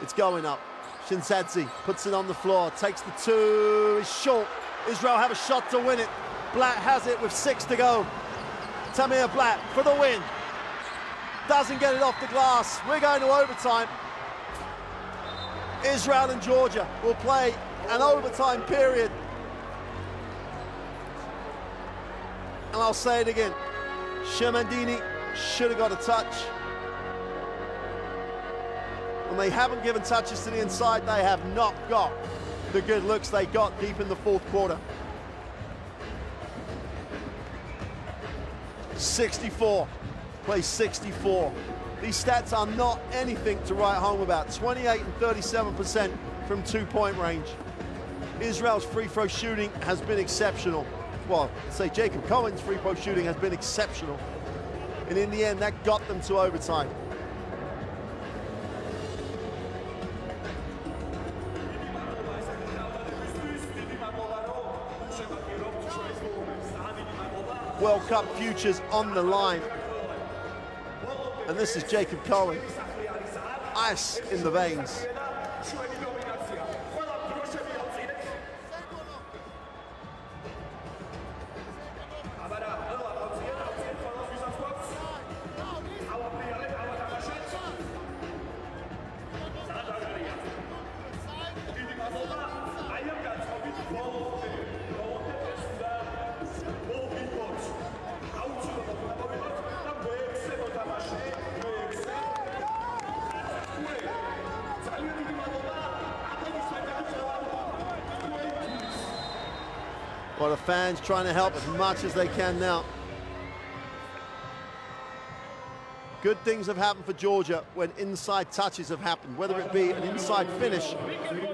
It's going up. Shinzadzi puts it on the floor, takes the two, is short. Israel have a shot to win it. Blatt has it with 6 to go. Tamir Blatt for the win. Doesn't get it off the glass. We're going to overtime. Israel and Georgia will play an overtime period. And I'll say it again. Shermandini should have got a touch. When they haven't given touches to the inside, they have not got the good looks they got deep in the fourth quarter. 64, plays 64. These stats are not anything to write home about. 28 and 37% from 2-point range. Israel's free throw shooting has been exceptional. Well, let's say Jacob Cohen's free throw shooting has been exceptional. And in the end, that got them to overtime. World Cup futures on the line. And this is Jacob Cohen. Ice in the veins. Well, the fans trying to help as much as they can now. Good things have happened for Georgia when inside touches have happened, whether it be an inside finish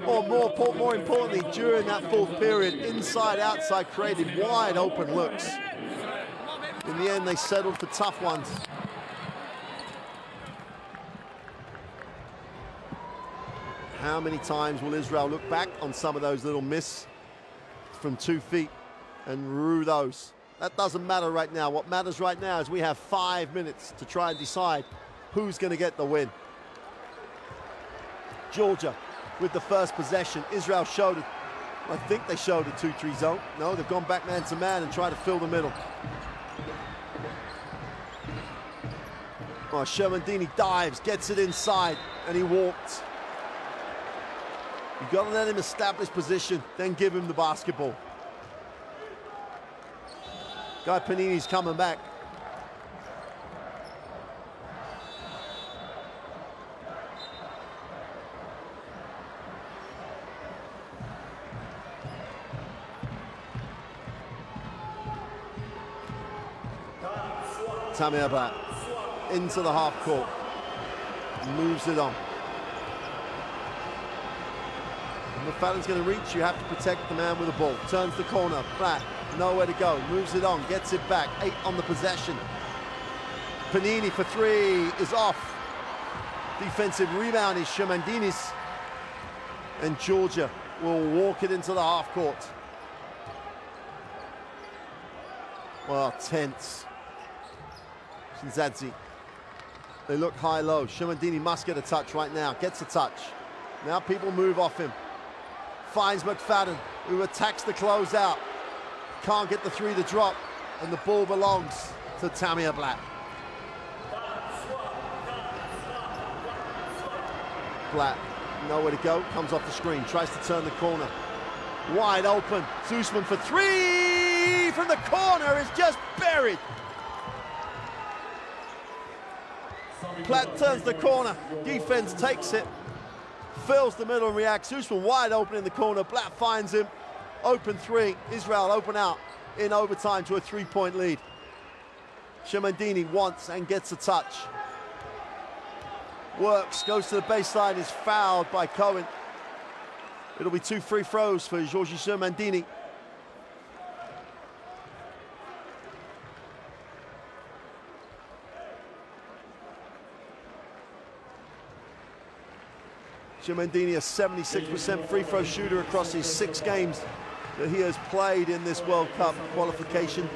or more importantly, during that fourth period, inside-outside created wide open looks. In the end, they settled for tough ones. How many times will Israel look back on some of those little misses from 2 feet and rue those? That doesn't matter right now. What matters right now is we have 5 minutes to try and decide who's going to get the win. Georgia with the first possession. Israel showed it. I think they showed a 2-3 zone. No, they've gone back man to man and tried to fill the middle. Oh, Shermandini dives, gets it inside, and he walked. You've got to let him establish position, then give him the basketball. Guy Panini's coming back. Tamir Blatt into the half court, moves it on. McFadden's going to reach, you have to protect the man with the ball. Turns the corner, Blatt, nowhere to go, moves it on, gets it back, 8 on the possession. Panini for 3 is off. Defensive rebound is Shermandini's. And Georgia will walk it into the half court. Well, tense. Shinzadzi. They look high-low. Shermandini must get a touch right now, gets a touch. Now people move off him. Finds McFadden, who attacks the closeout. Can't get the 3 to drop, and the ball belongs to Tamir Blatt. Blatt, nowhere to go, comes off the screen, tries to turn the corner. Wide open, Zusman for 3 from the corner is just buried. Blatt turns the corner, defense takes it. Fills the middle and reacts. Usman wide open in the corner. Blatt finds him. Open 3. Israel open out in overtime to a 3-point lead. Shermandini wants and gets a touch. Works, goes to the baseline, is fouled by Cohen. It'll be 2 free throws for Giorgi Shermandini. Shermandini, a 76% free throw shooter across his 6 games that he has played in this World Cup qualification.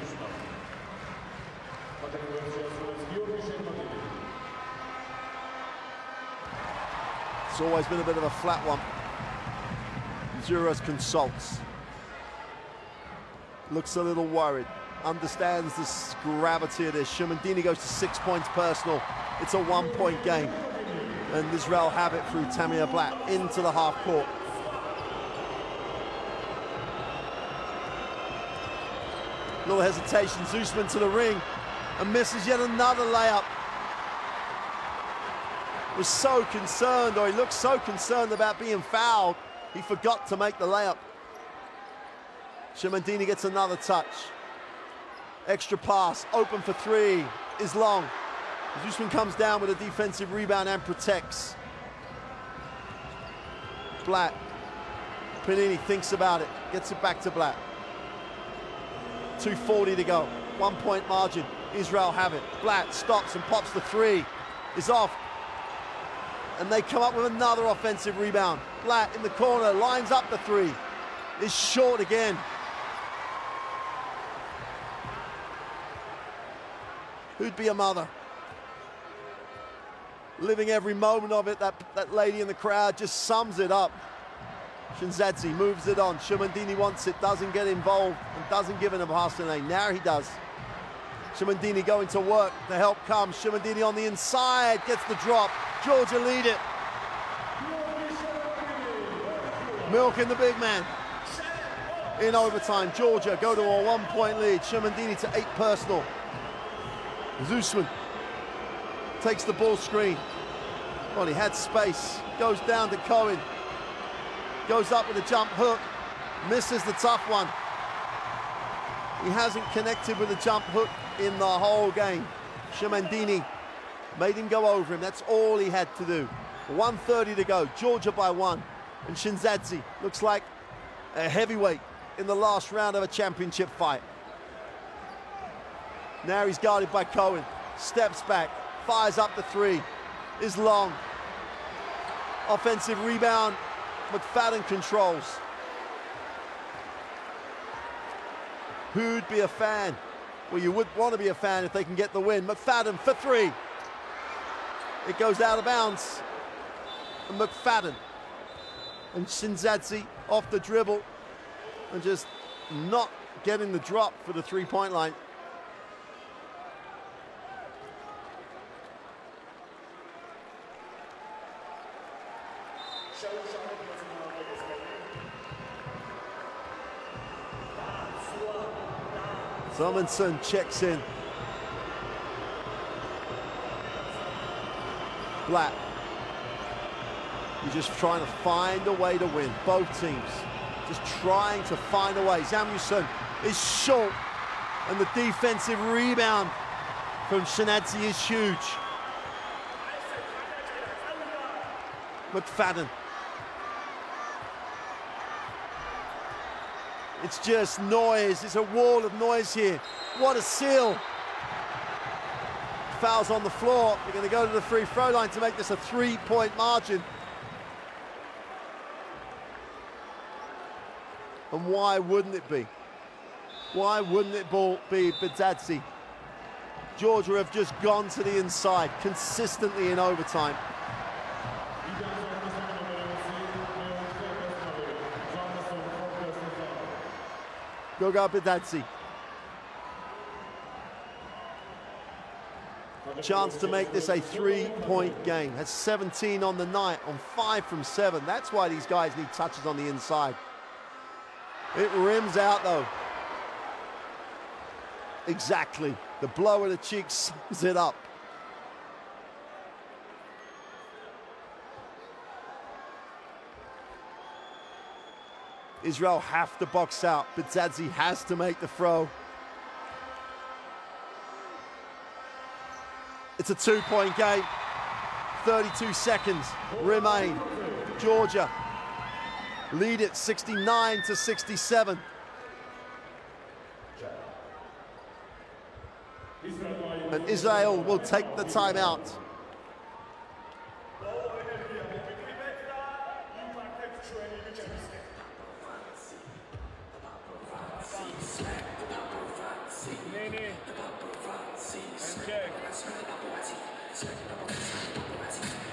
It's always been a bit of a flat one. Zuras consults. Looks a little worried. Understands the gravity of this. Shumandini goes to 6 points personal. It's a 1-point game. And Israel have it through Tamir Black into the half court. Little hesitation. Zusman to the ring and misses yet another layup. Was so concerned, or he looked so concerned about being fouled, he forgot to make the layup. Shumandini gets another touch. Extra pass, open for three, is long. Zusman comes down with a defensive rebound and protects. Black. Panini thinks about it, gets it back to Black. 2:40 to go, 1-point margin. Israel have it. Black stops and pops the three. Is off. And they come up with another offensive rebound. Black in the corner, lines up the three. Is short again. Who'd be a mother? Living every moment of it. That lady in the crowd just sums it up. Shinzadze moves it on. Shumandini wants it, doesn't get involved, and doesn't give it a pass lane. Now he does. Shumandini going to work. The help comes. Shumandini on the inside, gets the drop. Georgia lead it. Milking the big man. In overtime, Georgia go to a 1-point lead. Shumandini to 8 personal. Zusman takes the ball screen. Well, he had space. Goes down to Cohen. Goes up with a jump hook. Misses the tough one. He hasn't connected with a jump hook in the whole game. Shumandini made him go over him. That's all he had to do. 1:30 to go. Georgia by 1. And Shinzadze looks like a heavyweight in the last round of a championship fight. Now he's guarded by Cohen. Steps back. Fires up the three. Is long. Offensive rebound. McFadden controls. Who'd be a fan? Well, you would want to be a fan if they can get the win. McFadden for three. It goes out of bounds. And McFadden and Shinzadze off the dribble and just not getting the drop for the three-point line. Tomlinson checks in. Black. You're just trying to find a way to win. Both teams just trying to find a way. Samuelson is short, and the defensive rebound from Shinzadze is huge. McFadden. It's just noise. It's a wall of noise here. What a seal. Fouls on the floor. They're going to go to the free throw line to make this a 3-point margin. And why wouldn't it be? Why wouldn't it be Shinzadze? Georgia have just gone to the inside consistently in overtime. Goga Shinzadze. Chance to make this a 3-point game. Has 17 on the night, on 5 from 7. That's why these guys need touches on the inside. It rims out though. Exactly. The blow of the cheek sums it up. Israel have to box out, but Shinzadze has to make the throw. It's a 2-point game. 32 seconds remain. Georgia lead it 69-67. And Israel will take the timeout.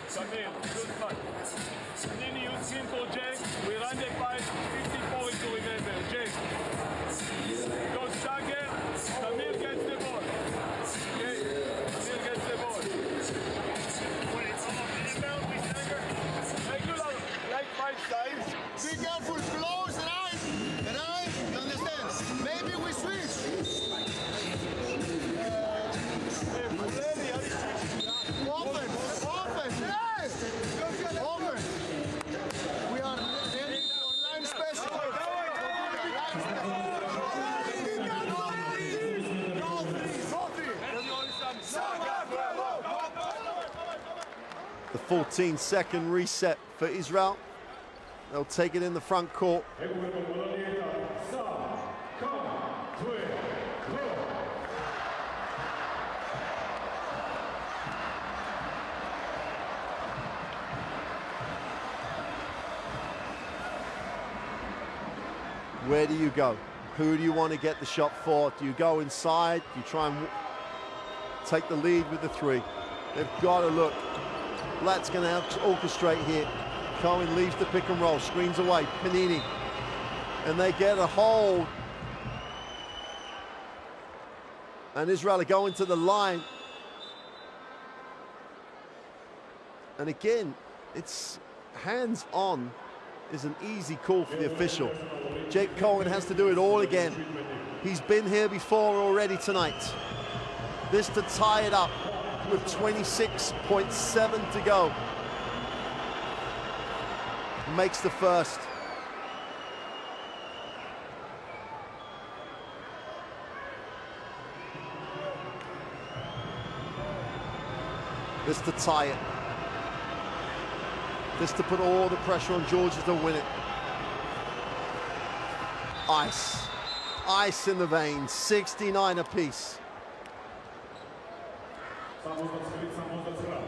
Samir, good fight. Nini, you simple, Jake. We run the fight, 50 points to remember. Jake. Go Sager. Samir gets the ball. Okay? Samir gets the ball. Make you like 5 times. Be careful, close, right, you understand? Maybe we switch. Offense, yes! Offense. We are ready for line special. The 14-second reset for Israel. They'll take it in the front court. Where do you go? Who do you want to get the shot for? Do you go inside? Do you try and take the lead with the three? They've got to look. Blatt's going to have to orchestrate here. Cohen leaves the pick and roll, screens away, Panini. And they get a hold. And Israel are going to the line. And again, it's hands on is an easy call for the official. Jake Cohen has to do it all again. He's been here before already tonight. This to tie it up with 26.7 to go. Makes the first. This to tie it. This to put all the pressure on Georgia to win it. Ice. Ice in the veins, 69 apiece.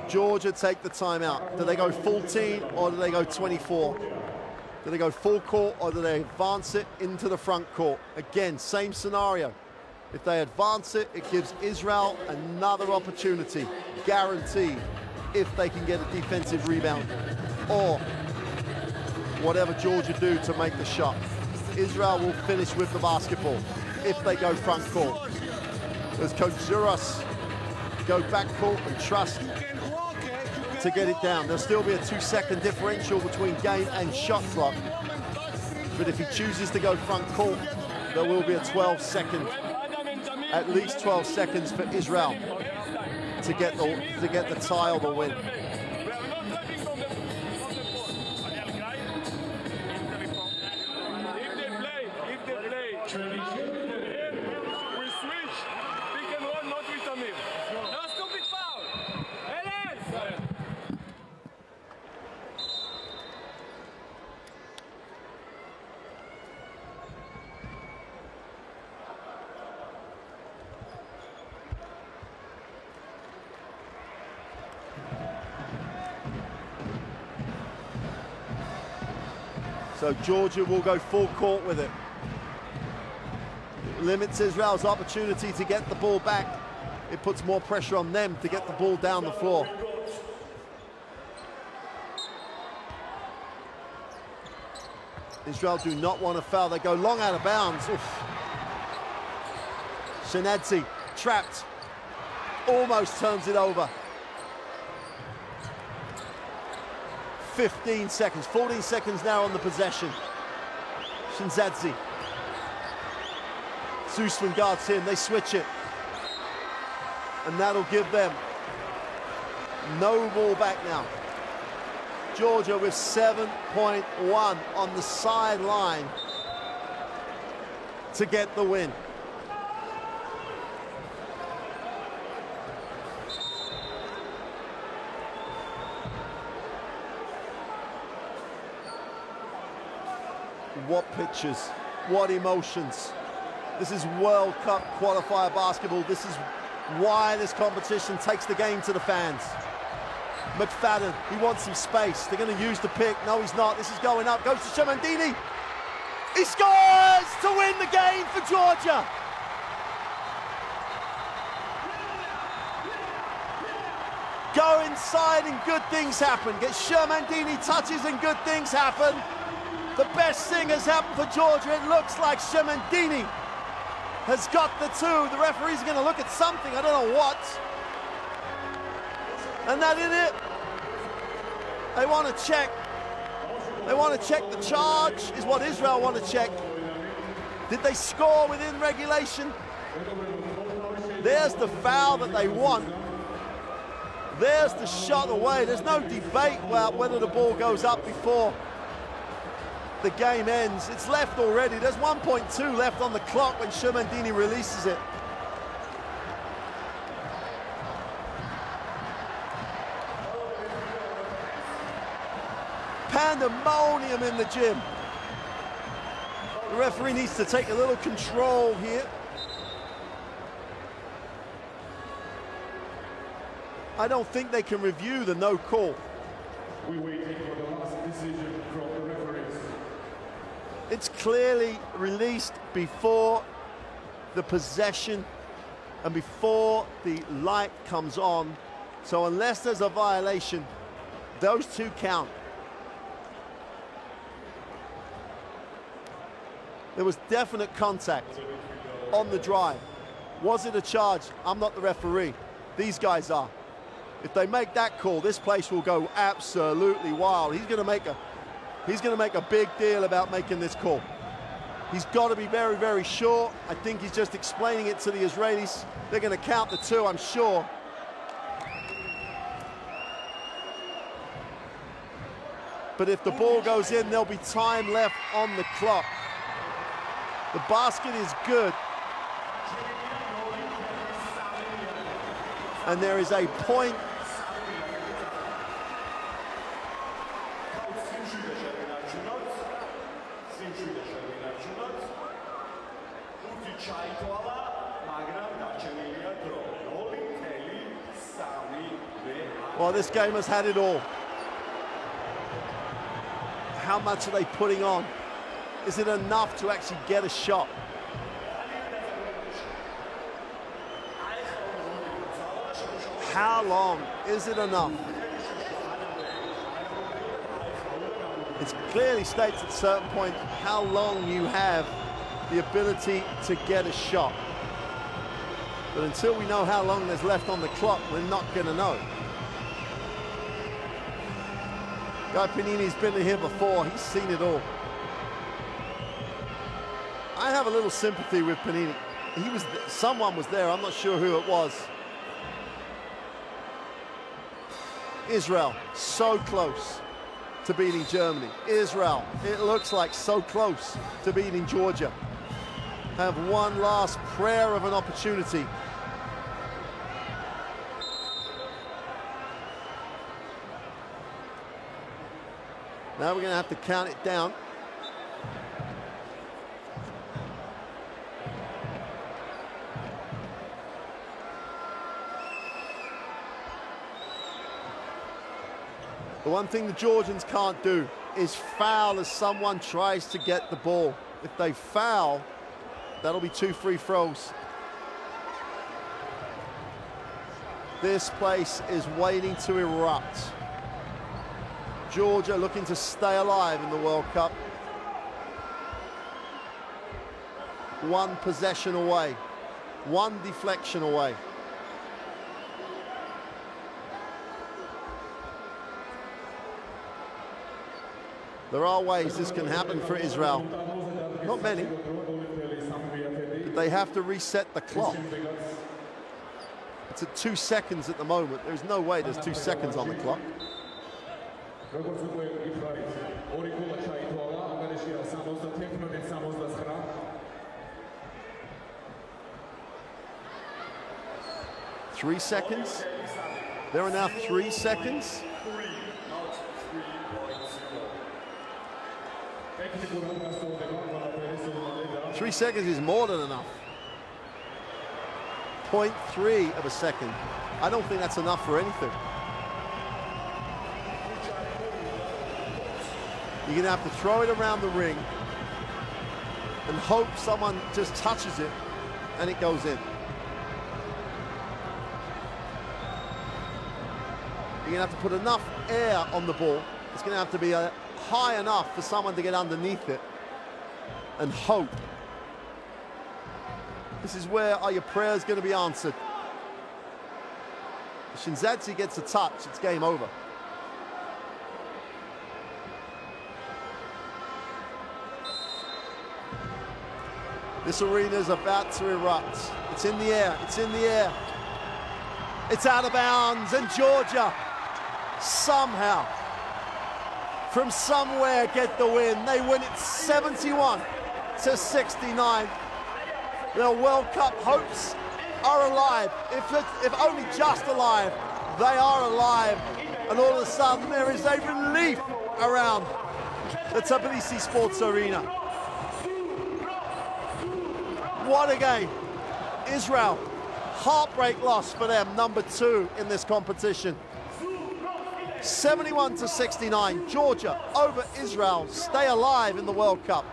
Georgia take the timeout. Do they go full team or do they go 24? Do they go full court or do they advance it into the front court? Again, same scenario. If they advance it, it gives Israel another opportunity, guaranteed, if they can get a defensive rebound or whatever Georgia do to make the shot. Israel will finish with the basketball if they go front court. Does Coach Zuras go back court and trust to get it down? There'll still be a 2-second differential between game and shot clock. But if he chooses to go front court, there will be a 12-second, at least 12 seconds for Israel to get the tie or the win. So Georgia will go full court with it. It limits Israel's opportunity to get the ball back. It puts more pressure on them to get the ball down the floor. Israel do not want to foul. They go long out of bounds. Shenadzi trapped. Almost turns it over. 15 seconds, 14 seconds now on the possession. Shinzadzi. Zusman guards him, they switch it. And that'll give them no ball back now. Georgia with 7.1 on the sideline to get the win. What pictures, what emotions. This is World Cup qualifier basketball. This is why this competition takes the game to the fans. McFadden, he wants some space. They're going to use the pick. No, he's not. This is going up. Goes to Shamandini. He scores to win the game for Georgia. Go inside and good things happen. Get Shermandini touches and good things happen. The best thing has happened for Georgia. It looks like Shermandini has got the two. The referee's going to look at something, I don't know what. And that in it. They want to check. They want to check the charge, is what Israel want to check. Did they score within regulation? There's the foul that they want. There's the shot away. There's no debate about whether the ball goes up before the game ends. It's left already. There's 1.2 left on the clock when Shermandini releases it. Pandemonium in the gym. The referee needs to take a little control here. I don't think they can review the no call. We're waiting for the last decision from the referees. It's clearly released before the possession and before the light comes on. So unless there's a violation, those two count. There was definite contact on the drive. Was it a charge? I'm not the referee. These guys are. If they make that call, this place will go absolutely wild. He's going to make a big deal about making this call. He's got to be very, very sure. I think he's just explaining it to the Israelis. They're going to count the two, I'm sure. But if the ball goes in, there'll be time left on the clock. The basket is good. And there is a point. Well, this game has had it all. How much are they putting on? Is it enough to actually get a shot? How long is it enough? It clearly states at a certain point how long you have the ability to get a shot. But until we know how long there's left on the clock, we're not going to know. Guy Panini's been here before. He's seen it all. I have a little sympathy with Panini. Someone was there. I'm not sure who it was. Israel, so close to beating Germany. Israel, it looks like so close to beating Georgia. Have one last prayer of an opportunity. Now we're going to have to count it down. The one thing the Georgians can't do is foul as someone tries to get the ball. If they foul, that'll be 2 free throws. This place is waiting to erupt. Georgia looking to stay alive in the World Cup. One possession away, one deflection away. There are ways this can happen for Israel. Not many, but they have to reset the clock. It's at 2 seconds at the moment. There's no way there's 2 seconds on the clock. 3 seconds. There are now 3 seconds. 3 seconds is more than enough. 0.3 of a second. I don't think that's enough for anything. You're going to have to throw it around the ring and hope someone just touches it and it goes in. You're going to have to put enough air on the ball. It's going to have to be high enough for someone to get underneath it and hope. This is where are your prayers going to be answered? If Shinzadzi gets a touch, it's game over. This arena is about to erupt. It's in the air, it's in the air. It's out of bounds, and Georgia somehow, from somewhere, get the win. They win it 71-69. Their World Cup hopes are alive. If only just alive, they are alive. And all of a sudden, there is a relief around the Tbilisi Sports Arena. What a game. Israel, heartbreak loss for them, number 2 in this competition. 71-69, Georgia over Israel, stay alive in the World Cup.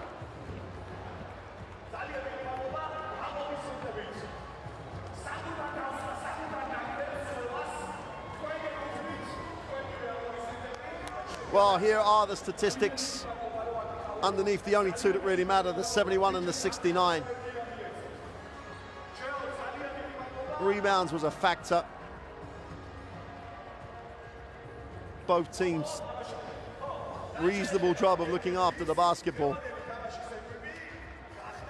Well, here are the statistics underneath the only two that really matter, the 71 and the 69. Rebounds was a factor. Both teams, reasonable job of looking after the basketball.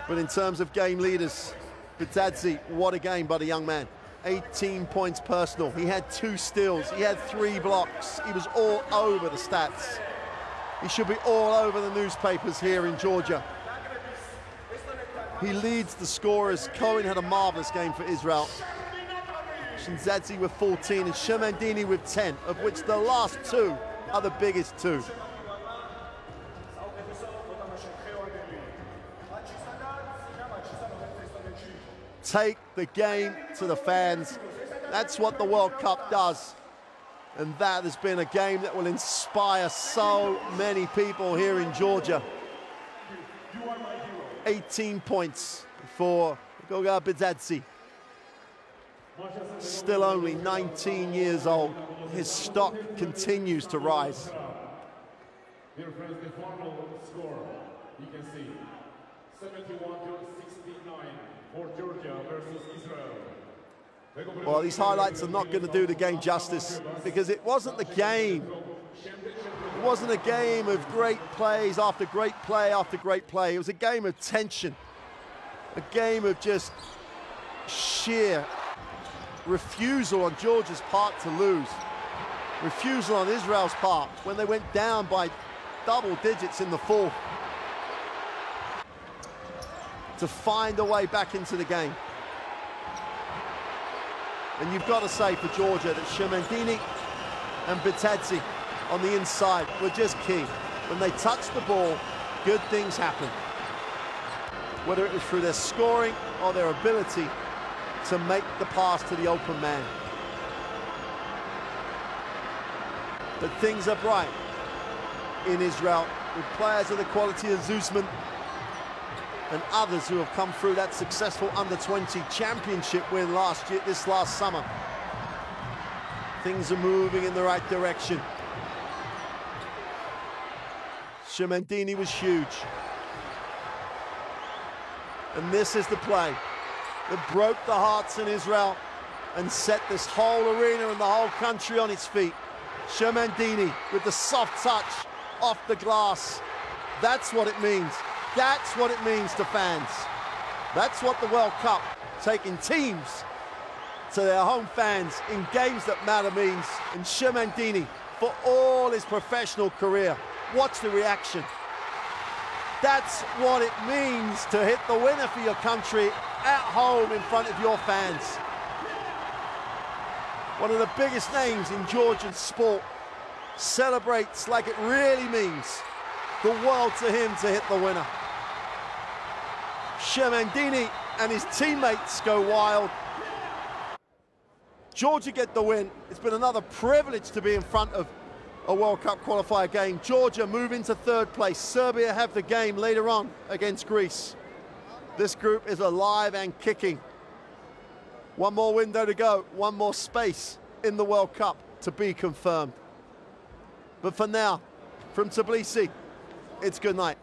But in terms of game leaders, Bitadze, what a game by the young man. 18 points personal. He had 2 steals. He had 3 blocks. He was all over the stats. He should be all over the newspapers here in Georgia. He leads the scorers. Cohen had a marvelous game for Israel. Shinzadzi with 14 and Shermandini with 10, of which the last 2 are the biggest 2. Take the game to the fans. That's what the World Cup does. And that has been a game that will inspire so many people here in Georgia. 18 points for Goga Bitadze. Still only 19 years old. His stock continues to rise. Dear friends, the final score, you can see 71-69 for Georgia versus Israel. Well, these highlights are not going to do the game justice because it wasn't the game. It wasn't a game of great plays after great play after great play. It was a game of tension, a game of just sheer refusal on Georgia's part to lose, refusal on Israel's part when they went down by double digits in the 4th to find a way back into the game. And you've got to say for Georgia that Shermandini and Bitadze on the inside were just key. When they touched the ball, good things happen. Whether it was through their scoring or their ability to make the pass to the open man. But things are bright in Israel with players of the quality of Zuzman and others who have come through that successful under-20 championship win this last summer. Things are moving in the right direction. Shermandini was huge. And this is the play that broke the hearts in Israel and set this whole arena and the whole country on its feet. Shermandini with the soft touch off the glass. That's what it means. That's what it means to fans. That's what the World Cup, taking teams to their home fans in games that matter, means. And Shermandini, for all his professional career, watch the reaction. That's what it means to hit the winner for your country at home in front of your fans. One of the biggest names in Georgian sport celebrates like it really means the world to him to hit the winner. Shermandini and his teammates go wild. Georgia get the win. It's been another privilege to be in front of a World Cup qualifier game. Georgia move into 3rd place. Serbia have the game later on against Greece. This group is alive and kicking. One more window to go, one more space in the World Cup to be confirmed. But for now, from Tbilisi, it's good night.